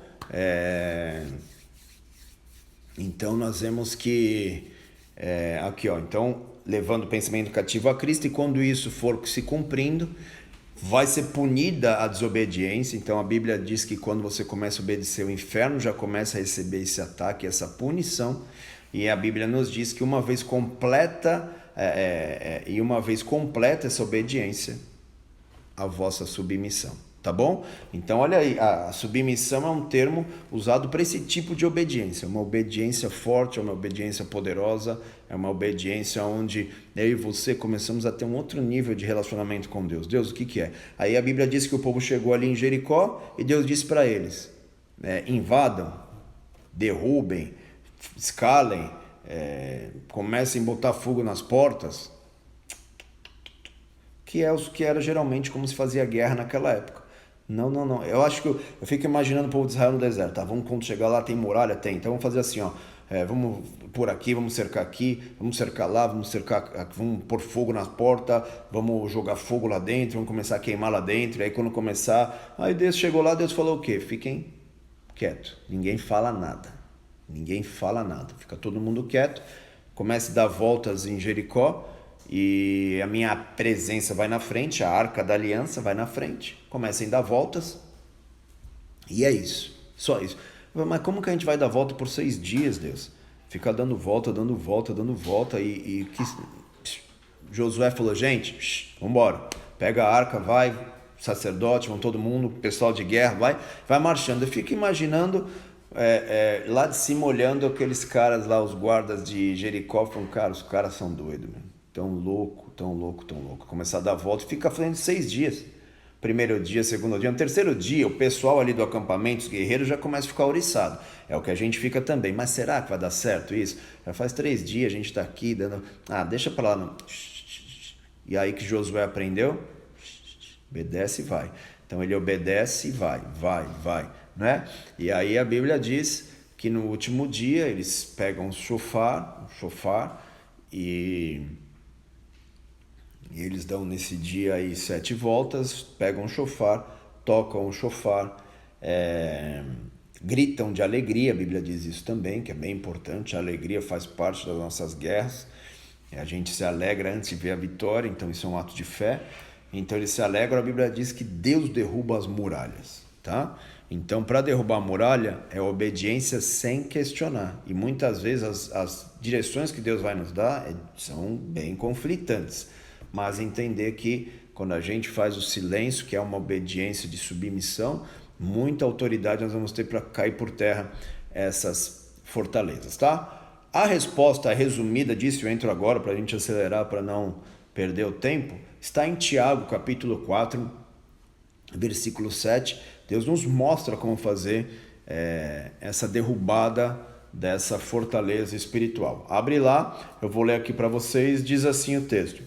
Então nós vemos que aqui, ó, então levando o pensamento cativo a Cristo, e quando isso for se cumprindo, vai ser punida a desobediência. Então a Bíblia diz que quando você começa a obedecer, o inferno já começa a receber esse ataque, essa punição, e a Bíblia nos diz que uma vez completa essa obediência, a vossa submissão, Tá bom? Então, olha aí, a submissão é um termo usado para esse tipo de obediência. Uma obediência forte, uma obediência poderosa, é uma obediência onde eu e você começamos a ter um outro nível de relacionamento com Deus. Deus, o que é? Aí a Bíblia diz que o povo chegou ali em Jericó e Deus disse para eles, invadam, derrubem, escalem, comecem a botar fogo nas portas, que era geralmente como se fazia guerra naquela época. Não. Eu acho que eu fico imaginando o povo de Israel no deserto. Tá? Quando chegar lá, tem muralha? Tem. Então vamos fazer assim, ó. Vamos por aqui, vamos cercar lá, vamos pôr fogo nas portas, vamos jogar fogo lá dentro, vamos começar a queimar lá dentro. Aí quando começar, aí Deus chegou lá, Deus falou o quê? Fiquem quietos. Ninguém fala nada. Fica todo mundo quieto. Comece a dar voltas em Jericó. E a minha presença vai na frente, a arca da aliança vai na frente, comecem a dar voltas, e é isso, só isso. Mas como que a gente vai dar volta por 6 dias, Deus? Ficar dando volta, e Josué falou, gente, vambora, pega a arca, vai, sacerdote, vão todo mundo, pessoal de guerra, vai marchando. Eu fico imaginando lá de cima, olhando aqueles caras lá, os guardas de Jericó, falam, cara, os caras são doidos, mano. Tão louco. Começar a dar volta e fica fazendo 6 dias. Primeiro dia, segundo dia. No terceiro dia, o pessoal ali do acampamento, os guerreiros, já começa a ficar ouriçado. É o que a gente fica também. Mas será que vai dar certo isso? Já faz 3 dias, a gente está aqui dando... deixa para lá. Não. E aí que Josué aprendeu? Obedece e vai. Então ele obedece e vai. Né? E aí a Bíblia diz que no último dia eles pegam um chofar e eles dão nesse dia aí 7 voltas, pegam um chofar, tocam um chofar, gritam de alegria. A Bíblia diz isso também, que é bem importante. A alegria faz parte das nossas guerras. A gente se alegra antes de ver a vitória, então isso é um ato de fé. Então eles se alegram. A Bíblia diz que Deus derruba as muralhas, tá? Então, para derrubar a muralha, é obediência sem questionar. E muitas vezes as direções que Deus vai nos dar são bem conflitantes. Mas entender que quando a gente faz o silêncio, que é uma obediência de submissão, muita autoridade nós vamos ter para cair por terra essas fortalezas, tá? A resposta resumida disso, eu entro agora para a gente acelerar, para não perder o tempo, está em Tiago, capítulo 4, versículo 7. Deus nos mostra como fazer essa derrubada dessa fortaleza espiritual. Abre lá, eu vou ler aqui para vocês, diz assim o texto.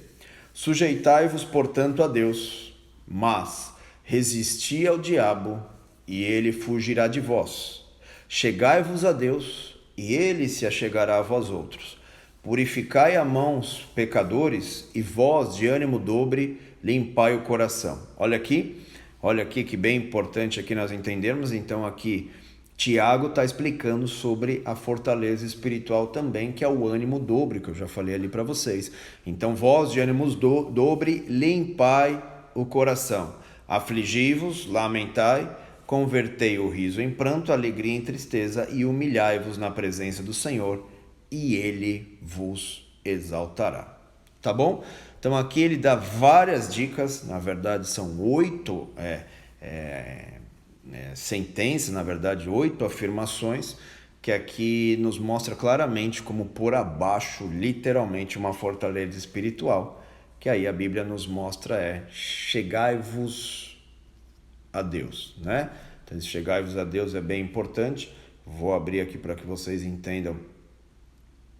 Sujeitai-vos, portanto, a Deus, mas resisti ao diabo, e ele fugirá de vós. Chegai-vos a Deus, e ele se achegará a vós outros. Purificai a mãos, pecadores, e vós, de ânimo dobre, limpai o coração. Olha aqui que bem importante aqui nós entendermos. Então aqui Tiago está explicando sobre a fortaleza espiritual também, que é o ânimo dobre, que eu já falei ali para vocês. Então, vós de ânimos dobre, limpai o coração. Afligi-vos, lamentai, convertei o riso em pranto, alegria em tristeza, e humilhai-vos na presença do Senhor, e Ele vos exaltará. Tá bom? Então, aqui ele dá várias dicas, na verdade são 8 sentenças, na verdade 8 afirmações, que aqui nos mostra claramente como pôr abaixo literalmente uma fortaleza espiritual, que aí a Bíblia nos mostra chegai-vos a Deus, né? Então chegai-vos a Deus é bem importante. Vou abrir aqui para que vocês entendam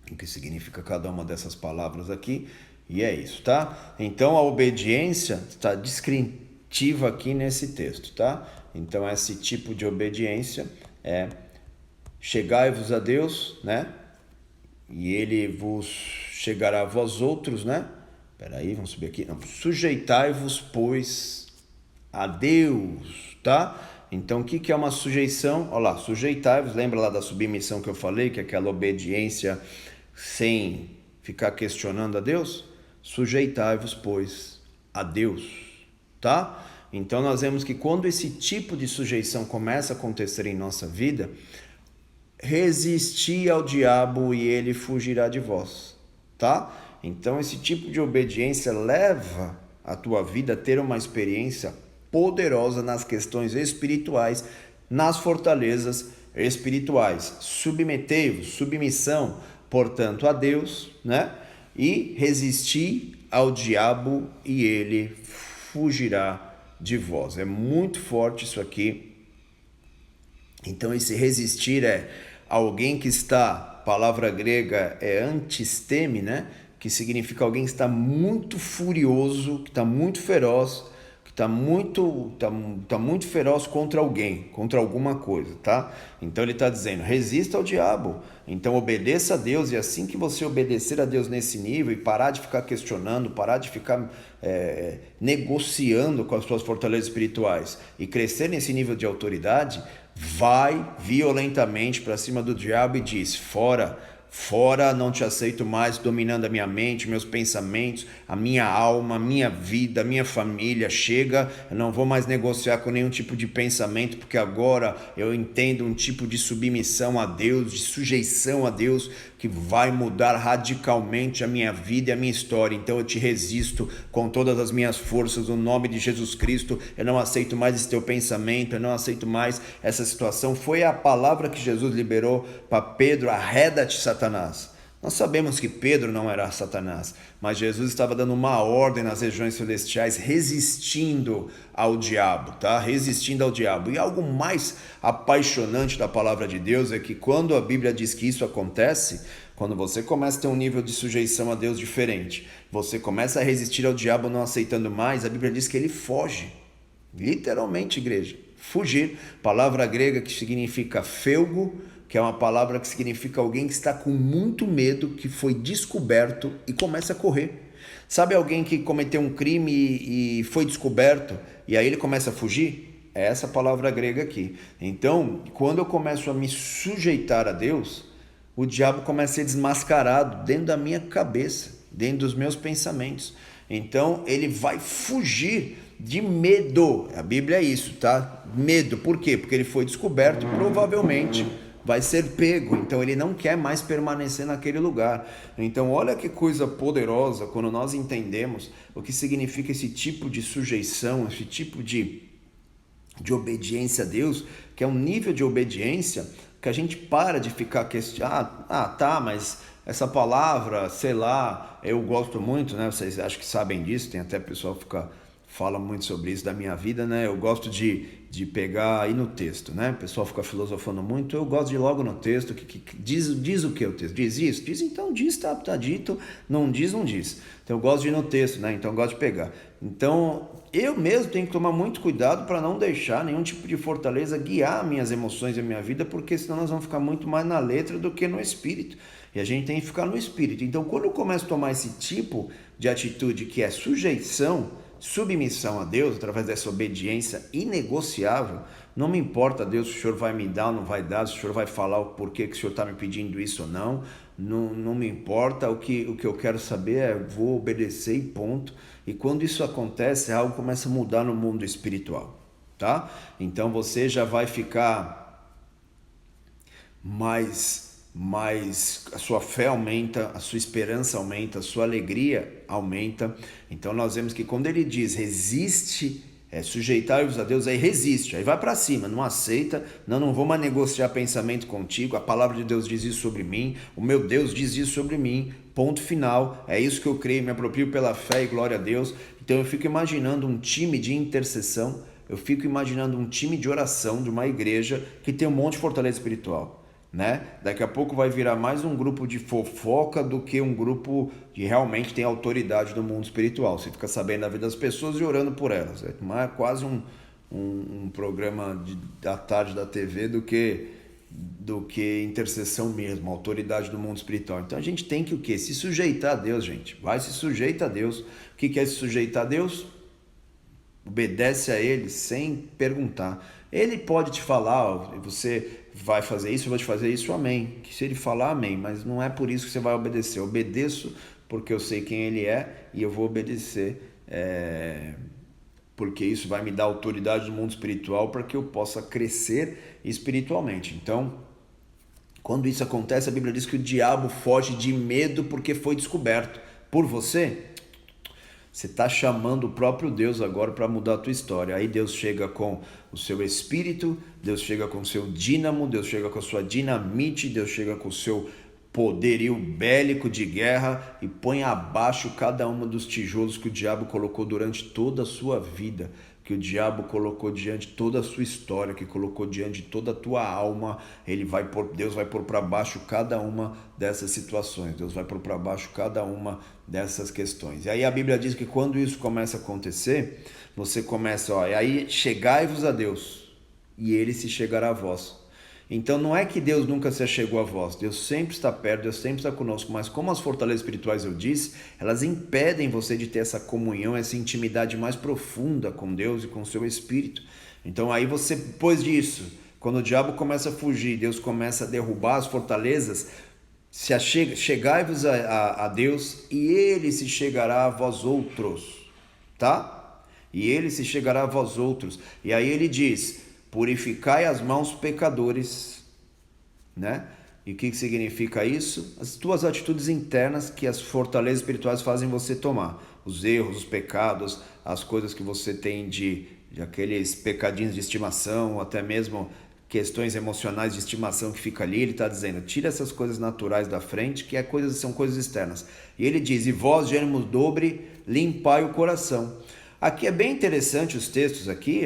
o que significa cada uma dessas palavras aqui, e é isso, tá? Então a obediência está descritiva aqui nesse texto, tá? Então esse tipo de obediência é chegai-vos a Deus, né? E ele vos chegará a vós outros, né? Peraí, vamos subir aqui. Não, sujeitai-vos, pois, a Deus, tá? Então o que é uma sujeição? Olha lá, sujeitai-vos, lembra lá da submissão que eu falei, que é aquela obediência sem ficar questionando a Deus? Sujeitai-vos, pois, a Deus, tá? Então nós vemos que quando esse tipo de sujeição começa a acontecer em nossa vida, resisti ao diabo e ele fugirá de vós, tá? Então esse tipo de obediência leva a tua vida a ter uma experiência poderosa nas questões espirituais, nas fortalezas espirituais. Submetei-vos, submissão, portanto, a Deus, né? E resistir ao diabo e ele fugirá de vós. É muito forte isso aqui. Então, esse resistir é alguém que está, palavra grega é antisteme, né? Que significa alguém que está muito furioso, que está muito feroz, que está muito feroz contra alguém, contra alguma coisa, tá? Então ele está dizendo, resista ao diabo, então obedeça a Deus, e assim que você obedecer a Deus nesse nível e parar de ficar questionando, parar de ficar negociando com as suas fortalezas espirituais e crescer nesse nível de autoridade, vai violentamente para cima do diabo e diz, fora, não te aceito mais, dominando a minha mente, meus pensamentos, a minha alma, a minha vida, a minha família, chega, eu não vou mais negociar com nenhum tipo de pensamento, porque agora eu entendo um tipo de submissão a Deus, de sujeição a Deus, que vai mudar radicalmente a minha vida e a minha história. Então eu te resisto com todas as minhas forças, no nome de Jesus Cristo. Eu não aceito mais esse teu pensamento, eu não aceito mais essa situação. Foi a palavra que Jesus liberou para Pedro, arreda-te, Satanás. Nós sabemos que Pedro não era Satanás, mas Jesus estava dando uma ordem nas regiões celestiais, resistindo ao diabo, tá? Resistindo ao diabo. E algo mais apaixonante da palavra de Deus é que quando a Bíblia diz que isso acontece, quando você começa a ter um nível de sujeição a Deus diferente, você começa a resistir ao diabo não aceitando mais, a Bíblia diz que ele foge. Literalmente, igreja. Fugir. Palavra grega que significa felgo, que é uma palavra que significa alguém que está com muito medo, que foi descoberto e começa a correr. Sabe alguém que cometeu um crime e foi descoberto e aí ele começa a fugir? É essa palavra grega aqui. Então, quando eu começo a me sujeitar a Deus, o diabo começa a ser desmascarado dentro da minha cabeça, dentro dos meus pensamentos. Então, ele vai fugir de medo. A Bíblia é isso, tá? Medo. Por quê? Porque ele foi descoberto e provavelmente vai ser pego, então ele não quer mais permanecer naquele lugar. Então olha que coisa poderosa quando nós entendemos o que significa esse tipo de sujeição, esse tipo de obediência a Deus, que é um nível de obediência que a gente para de ficar questionando, tá, mas essa palavra, sei lá, eu gosto muito, né? Vocês acho que sabem disso, tem até pessoal que fala muito sobre isso da minha vida, né? Eu gosto de pegar aí no texto, né? O pessoal fica filosofando muito, eu gosto de ir logo no texto, que diz o que o texto? Diz isso? Diz, então diz, tá dito, não diz, não diz. Então eu gosto de ir no texto, né? Então eu gosto de pegar. Então eu mesmo tenho que tomar muito cuidado para não deixar nenhum tipo de fortaleza guiar minhas emoções e a minha vida, porque senão nós vamos ficar muito mais na letra do que no espírito. E a gente tem que ficar no espírito. Então quando eu começo a tomar esse tipo de atitude que é sujeição, submissão a Deus, através dessa obediência inegociável, não me importa, Deus, se o Senhor vai me dar ou não vai dar, se o Senhor vai falar o porquê que o Senhor está me pedindo isso ou não, não me importa, o que eu quero saber é, vou obedecer e ponto. E quando isso acontece, algo começa a mudar no mundo espiritual, tá? Então você já vai ficar mais a sua fé aumenta, a sua esperança aumenta, a sua alegria aumenta. Então nós vemos que quando ele diz resiste, sujeitar-vos a Deus, aí resiste, aí vai para cima, não aceita, não vou mais negociar pensamento contigo, a palavra de Deus diz isso sobre mim, o meu Deus diz isso sobre mim, ponto final, é isso que eu creio, me aproprio pela fé e glória a Deus. Então eu fico imaginando um time de intercessão, eu fico imaginando um time de oração de uma igreja que tem um monte de fortaleza espiritual. Né? Daqui a pouco vai virar mais um grupo de fofoca do que um grupo que realmente tem autoridade no mundo espiritual. Você fica sabendo da vida das pessoas e orando por elas. É quase um programa da tarde da TV do que intercessão mesmo, autoridade do mundo espiritual. Então a gente tem que o quê? Se sujeitar a Deus, gente. Vai, se sujeita a Deus. O que é se sujeitar a Deus? Obedece a Ele sem perguntar. Ele pode te falar, você vai fazer isso, eu vou te fazer isso, amém. Que se ele falar, amém, mas não é por isso que você vai obedecer. Eu obedeço porque eu sei quem ele é e eu vou obedecer porque isso vai me dar autoridade no mundo espiritual para que eu possa crescer espiritualmente. Então, quando isso acontece, a Bíblia diz que o diabo foge de medo porque foi descoberto. Por você, Você está chamando o próprio Deus agora para mudar a tua história. Aí Deus chega com o seu espírito, Deus chega com o seu dínamo, Deus chega com a sua dinamite, Deus chega com o seu poderio bélico de guerra e põe abaixo cada um dos tijolos que o diabo colocou durante toda a sua vida, que o diabo colocou diante de toda a sua história, que colocou diante de toda a tua alma. Deus vai pôr para baixo cada uma dessas situações, Deus vai pôr para baixo cada uma dessas questões. E aí a Bíblia diz que quando isso começa a acontecer, você começa, e aí chegai-vos a Deus, e ele se chegará a vós. Então não é que Deus nunca se achegou a vós, Deus sempre está perto, Deus sempre está conosco, mas como as fortalezas espirituais eu disse, elas impedem você de ter essa comunhão, essa intimidade mais profunda com Deus e com o seu Espírito. Então aí você, depois disso, quando o diabo começa a fugir, Deus começa a derrubar as fortalezas, chegai-vos a Deus e ele se chegará a vós outros, tá? E ele se chegará a vós outros. E aí ele diz: purificai as mãos, pecadores, né? E o que significa isso? As tuas atitudes internas que as fortalezas espirituais fazem você tomar. Os erros, os pecados, as coisas que você tem de aqueles pecadinhos de estimação, ou até mesmo questões emocionais de estimação que fica ali. Ele está dizendo, tira essas coisas naturais da frente, que são coisas externas. E ele diz, e vós, de ânimo dobre, limpai o coração. Aqui é bem interessante os textos aqui,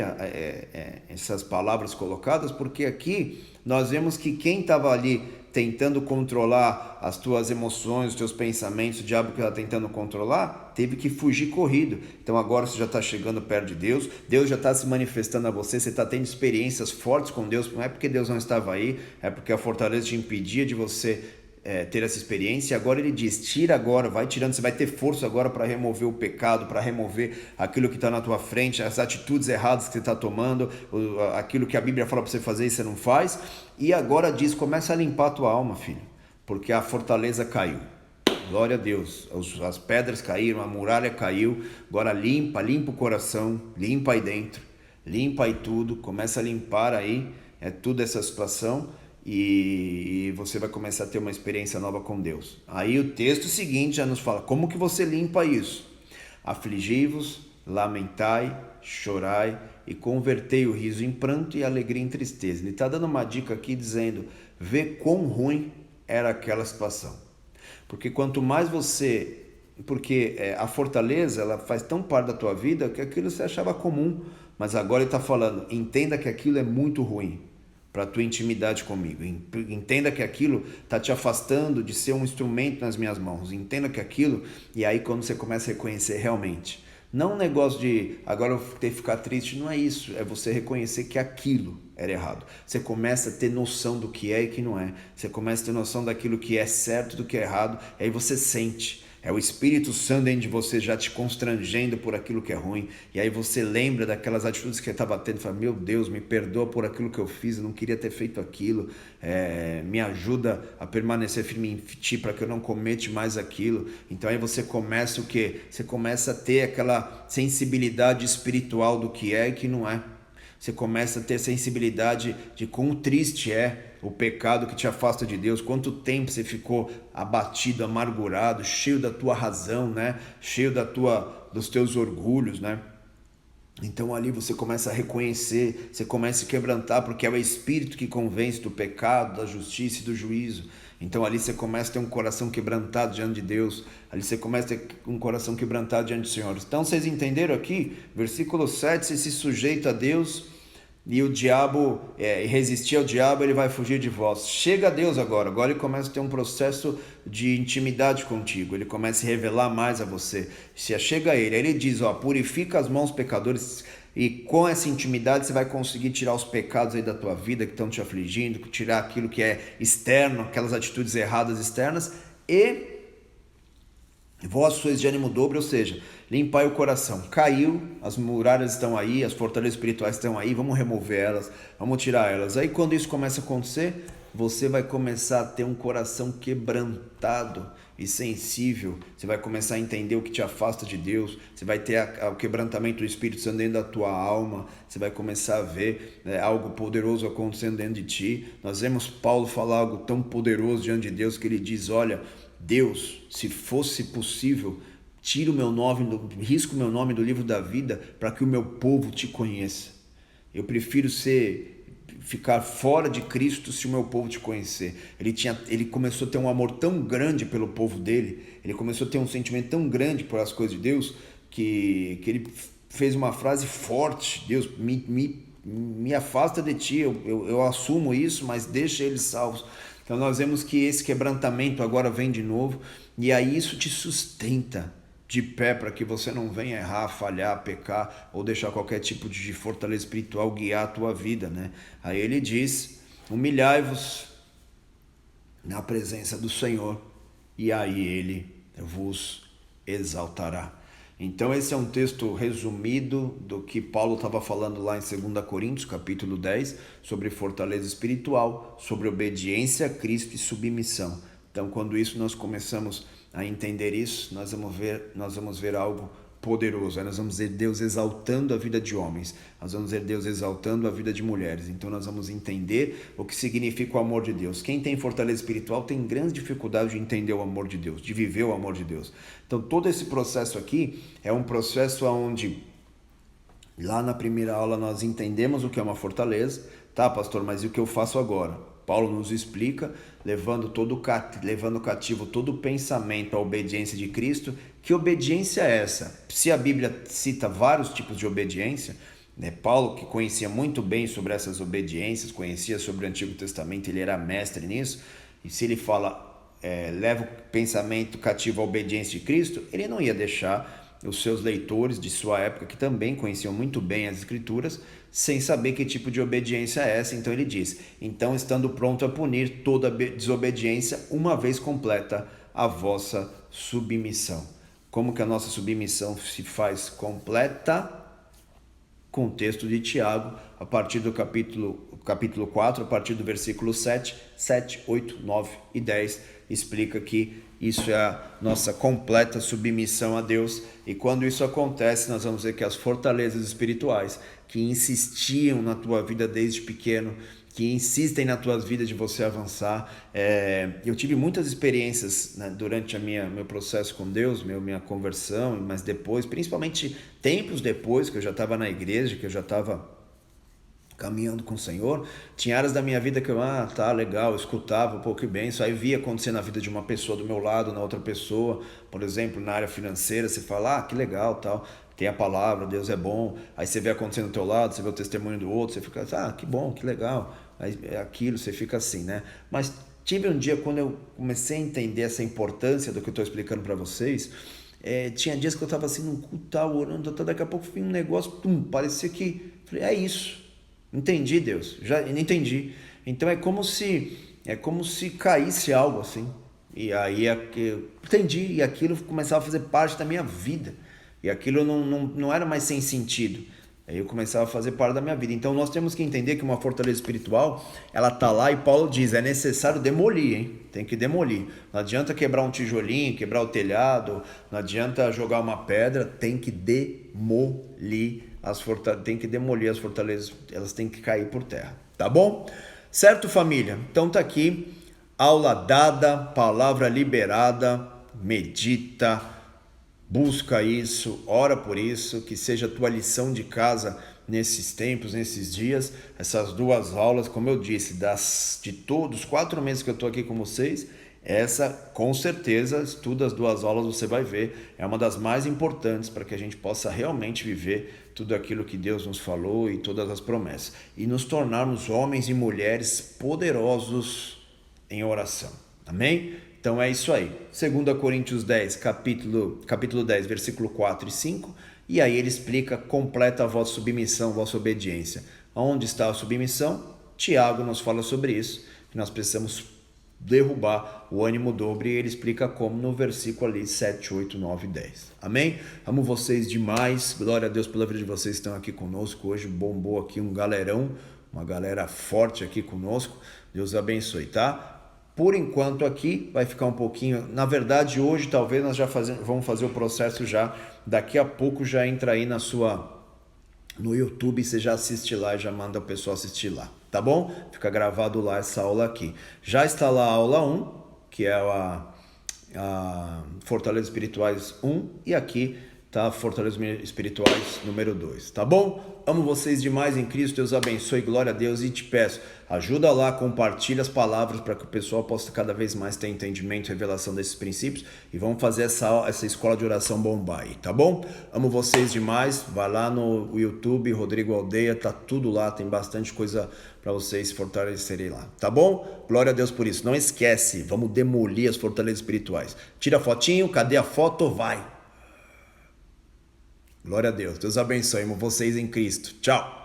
essas palavras colocadas, porque aqui nós vemos que quem estava ali tentando controlar as tuas emoções, os teus pensamentos, o diabo que está tentando controlar, teve que fugir corrido. Então agora você já está chegando perto de Deus, Deus já está se manifestando a você, você está tendo experiências fortes com Deus, não é porque Deus não estava aí, é porque a fortaleza te impedia de você ter essa experiência. Agora ele diz, tira agora, vai tirando, você vai ter força agora para remover o pecado, para remover aquilo que está na tua frente, as atitudes erradas que você está tomando, aquilo que a Bíblia fala para você fazer e você não faz. E agora diz, começa a limpar a tua alma, filho, porque a fortaleza caiu. Glória a Deus, as pedras caíram, a muralha caiu. Agora limpa o coração, limpa aí dentro, limpa aí tudo, começa a limpar aí tudo essa situação. E você vai começar a ter uma experiência nova com Deus. Aí o texto seguinte já nos fala, como que você limpa isso? Afligi-vos, lamentai, chorai e convertei o riso em pranto e a alegria em tristeza. Ele está dando uma dica aqui dizendo, vê quão ruim era aquela situação. Porque quanto mais a fortaleza, ela faz tão parte da tua vida que aquilo você achava comum, mas agora ele está falando, entenda que aquilo é muito ruim para a tua intimidade comigo. Entenda que aquilo está te afastando de ser um instrumento nas minhas mãos. Entenda que aquilo, e aí quando você começa a reconhecer realmente, não um negócio de agora eu vou ter que ficar triste, não é isso, é você reconhecer que aquilo era errado. Você começa a ter noção do que é e que não é. Você começa a ter noção daquilo que é certo e do que é errado, e aí você sente. É o Espírito Santo dentro de você já te constrangendo por aquilo que é ruim. E aí você lembra daquelas atitudes que você estava tendo. Fala, meu Deus, me perdoa por aquilo que eu fiz. Eu não queria ter feito aquilo. Me ajuda a permanecer firme em ti para que eu não comete mais aquilo. Então aí você começa o quê? Você começa a ter aquela sensibilidade espiritual do que é e que não é. Você começa a ter sensibilidade de quão triste é o pecado que te afasta de Deus, quanto tempo você ficou abatido, amargurado, cheio da tua razão, né? Cheio dos teus orgulhos, né? Então ali você começa a reconhecer, você começa a se quebrantar, porque é o Espírito que convence do pecado, da justiça e do juízo. Então ali você começa a ter um coração quebrantado diante de Deus, ali você começa a ter um coração quebrantado diante do Senhor. Então vocês entenderam aqui? Versículo 7, você se sujeita a Deus e o diabo, resistir ao diabo, ele vai fugir de vós. Chega a Deus agora ele começa a ter um processo de intimidade contigo, ele começa a revelar mais a você, se chega a ele, aí ele diz, purifica as mãos pecadores, e com essa intimidade você vai conseguir tirar os pecados aí da tua vida que estão te afligindo, tirar aquilo que é externo, aquelas atitudes erradas externas, e vós sois de ânimo dobre, ou seja, limpai o coração. Caiu, as muralhas estão aí, as fortalezas espirituais estão aí, vamos remover elas, vamos tirar elas. Aí quando isso começa a acontecer, você vai começar a ter um coração quebrantado e sensível. Você vai começar a entender o que te afasta de Deus, você vai ter o quebrantamento do Espírito Santo dentro da tua alma, você vai começar a ver algo poderoso acontecendo dentro de ti. Nós vemos Paulo falar algo tão poderoso diante de Deus que ele diz, olha, Deus, se fosse possível tira o meu nome, risco o meu nome do livro da vida para que o meu povo te conheça. Eu prefiro ficar fora de Cristo se o meu povo te conhecer. Ele começou a ter um amor tão grande pelo povo dele, ele começou a ter um sentimento tão grande por as coisas de Deus, que ele fez uma frase forte: Deus, me afasta de ti, eu assumo isso, mas deixa eles salvos. Então nós vemos que esse quebrantamento agora vem de novo, e aí isso te sustenta de pé para que você não venha errar, falhar, pecar ou deixar qualquer tipo de fortaleza espiritual guiar a tua vida, né? Aí ele diz: humilhai-vos na presença do Senhor e aí ele vos exaltará. Então esse é um texto resumido do que Paulo estava falando lá em 2 Coríntios, capítulo 10, sobre fortaleza espiritual, sobre obediência a Cristo e submissão. Então quando nós começamos a entender isso, nós vamos ver algo poderoso. Aí nós vamos ver Deus exaltando a vida de homens, nós vamos ver Deus exaltando a vida de mulheres. Então nós vamos entender o que significa o amor de Deus. Quem tem fortaleza espiritual tem grande dificuldade de entender o amor de Deus, de viver o amor de Deus. Então todo esse processo aqui é um processo onde, lá na primeira aula, nós entendemos o que é uma fortaleza. Tá, pastor, mas e o que eu faço agora? Paulo nos explica, levando cativo todo o pensamento à obediência de Cristo. Que obediência é essa? Se a Bíblia cita vários tipos de obediência, né? Paulo, que conhecia muito bem sobre essas obediências, conhecia sobre o Antigo Testamento, ele era mestre nisso, e se ele fala, leva o pensamento cativo à obediência de Cristo, ele não ia deixar os seus leitores de sua época, que também conheciam muito bem as Escrituras, sem saber que tipo de obediência é essa. Então ele diz: então, estando pronto a punir toda desobediência, uma vez completa a vossa submissão. Como que a nossa submissão se faz completa? Com o texto de Tiago, a partir do capítulo 4, a partir do versículo 7, 8, 9 e 10, explica que isso é a nossa completa submissão a Deus. E quando isso acontece, nós vamos ver que as fortalezas espirituais que insistiam na tua vida desde pequeno, que insistem na tua vida de você avançar. Eu tive muitas experiências, né, durante meu processo com Deus, minha conversão, mas depois, principalmente tempos depois que eu já estava na igreja, que eu já estava caminhando com o Senhor, tinha áreas da minha vida que eu, tá legal, eu escutava um pouco bem, isso aí via acontecer na vida de uma pessoa do meu lado, na outra pessoa, por exemplo, na área financeira, você fala, que legal, tal, tem a palavra, Deus é bom, aí você vê acontecer do teu lado, você vê o testemunho do outro, você fica, que bom, que legal, aí é aquilo, você fica assim, né? Mas tive um dia, quando eu comecei a entender essa importância do que eu estou explicando para vocês, tinha dias que eu estava assim, num culto, orando, daqui a pouco foi um negócio, parecia que, falei, é isso. Entendi, Deus, já entendi. Então é como se caísse algo assim. E aí eu entendi, e aquilo começava a fazer parte da minha vida. E aquilo não era mais sem sentido. Aí eu começava a fazer parte da minha vida. Então nós temos que entender que uma fortaleza espiritual, ela tá lá, e Paulo diz, é necessário demolir, hein? Tem que demolir. Não adianta quebrar um tijolinho, quebrar o telhado, não adianta jogar uma pedra, tem que demolir. Tem que demolir as fortalezas, elas têm que cair por terra, tá bom? Certo, família? Então tá aqui, aula dada, palavra liberada, medita, busca isso, ora por isso, que seja a tua lição de casa nesses tempos, nesses dias. Essas 2 aulas, como eu disse, de todos os 4 meses que eu estou aqui com vocês, essa, com certeza, estuda as 2 aulas, você vai ver, é uma das mais importantes para que a gente possa realmente viver tudo aquilo que Deus nos falou e todas as promessas, e nos tornarmos homens e mulheres poderosos em oração, amém? Então é isso aí, 2 Coríntios 10, capítulo 10, versículo 4 e 5, e aí ele explica, completa a vossa submissão, vossa obediência. Onde está a submissão? Tiago nos fala sobre isso, que nós precisamos derrubar o ânimo dobre, e ele explica como no versículo ali 7, 8, 9 e 10. Amém? Amo vocês demais, glória a Deus pela vida de vocês que estão aqui conosco. Hoje bombou aqui um galerão, uma galera forte aqui conosco. Deus abençoe, tá? Por enquanto aqui vai ficar um pouquinho, na verdade hoje talvez nós vamos fazer o processo já, daqui a pouco já entra aí no YouTube, você já assiste lá e já manda o pessoal assistir lá, tá bom? Fica gravado lá essa aula aqui. Já está lá a aula 1, que é Fortalezas Espirituais 1 e aqui tá Fortalezas Espirituais número 2, tá bom? Amo vocês demais em Cristo, Deus abençoe, glória a Deus, e te peço, ajuda lá, compartilha as palavras para que o pessoal possa cada vez mais ter entendimento e revelação desses princípios e vamos fazer essa escola de oração bombar aí, tá bom? Amo vocês demais, vai lá no YouTube, Rodrigo Aldeia, tá tudo lá, tem bastante coisa para vocês se fortalecerem lá, tá bom? Glória a Deus por isso, não esquece, vamos demolir as fortalezas espirituais. Tira a fotinho, cadê a foto? Vai! Glória a Deus. Deus abençoe vocês em Cristo. Tchau.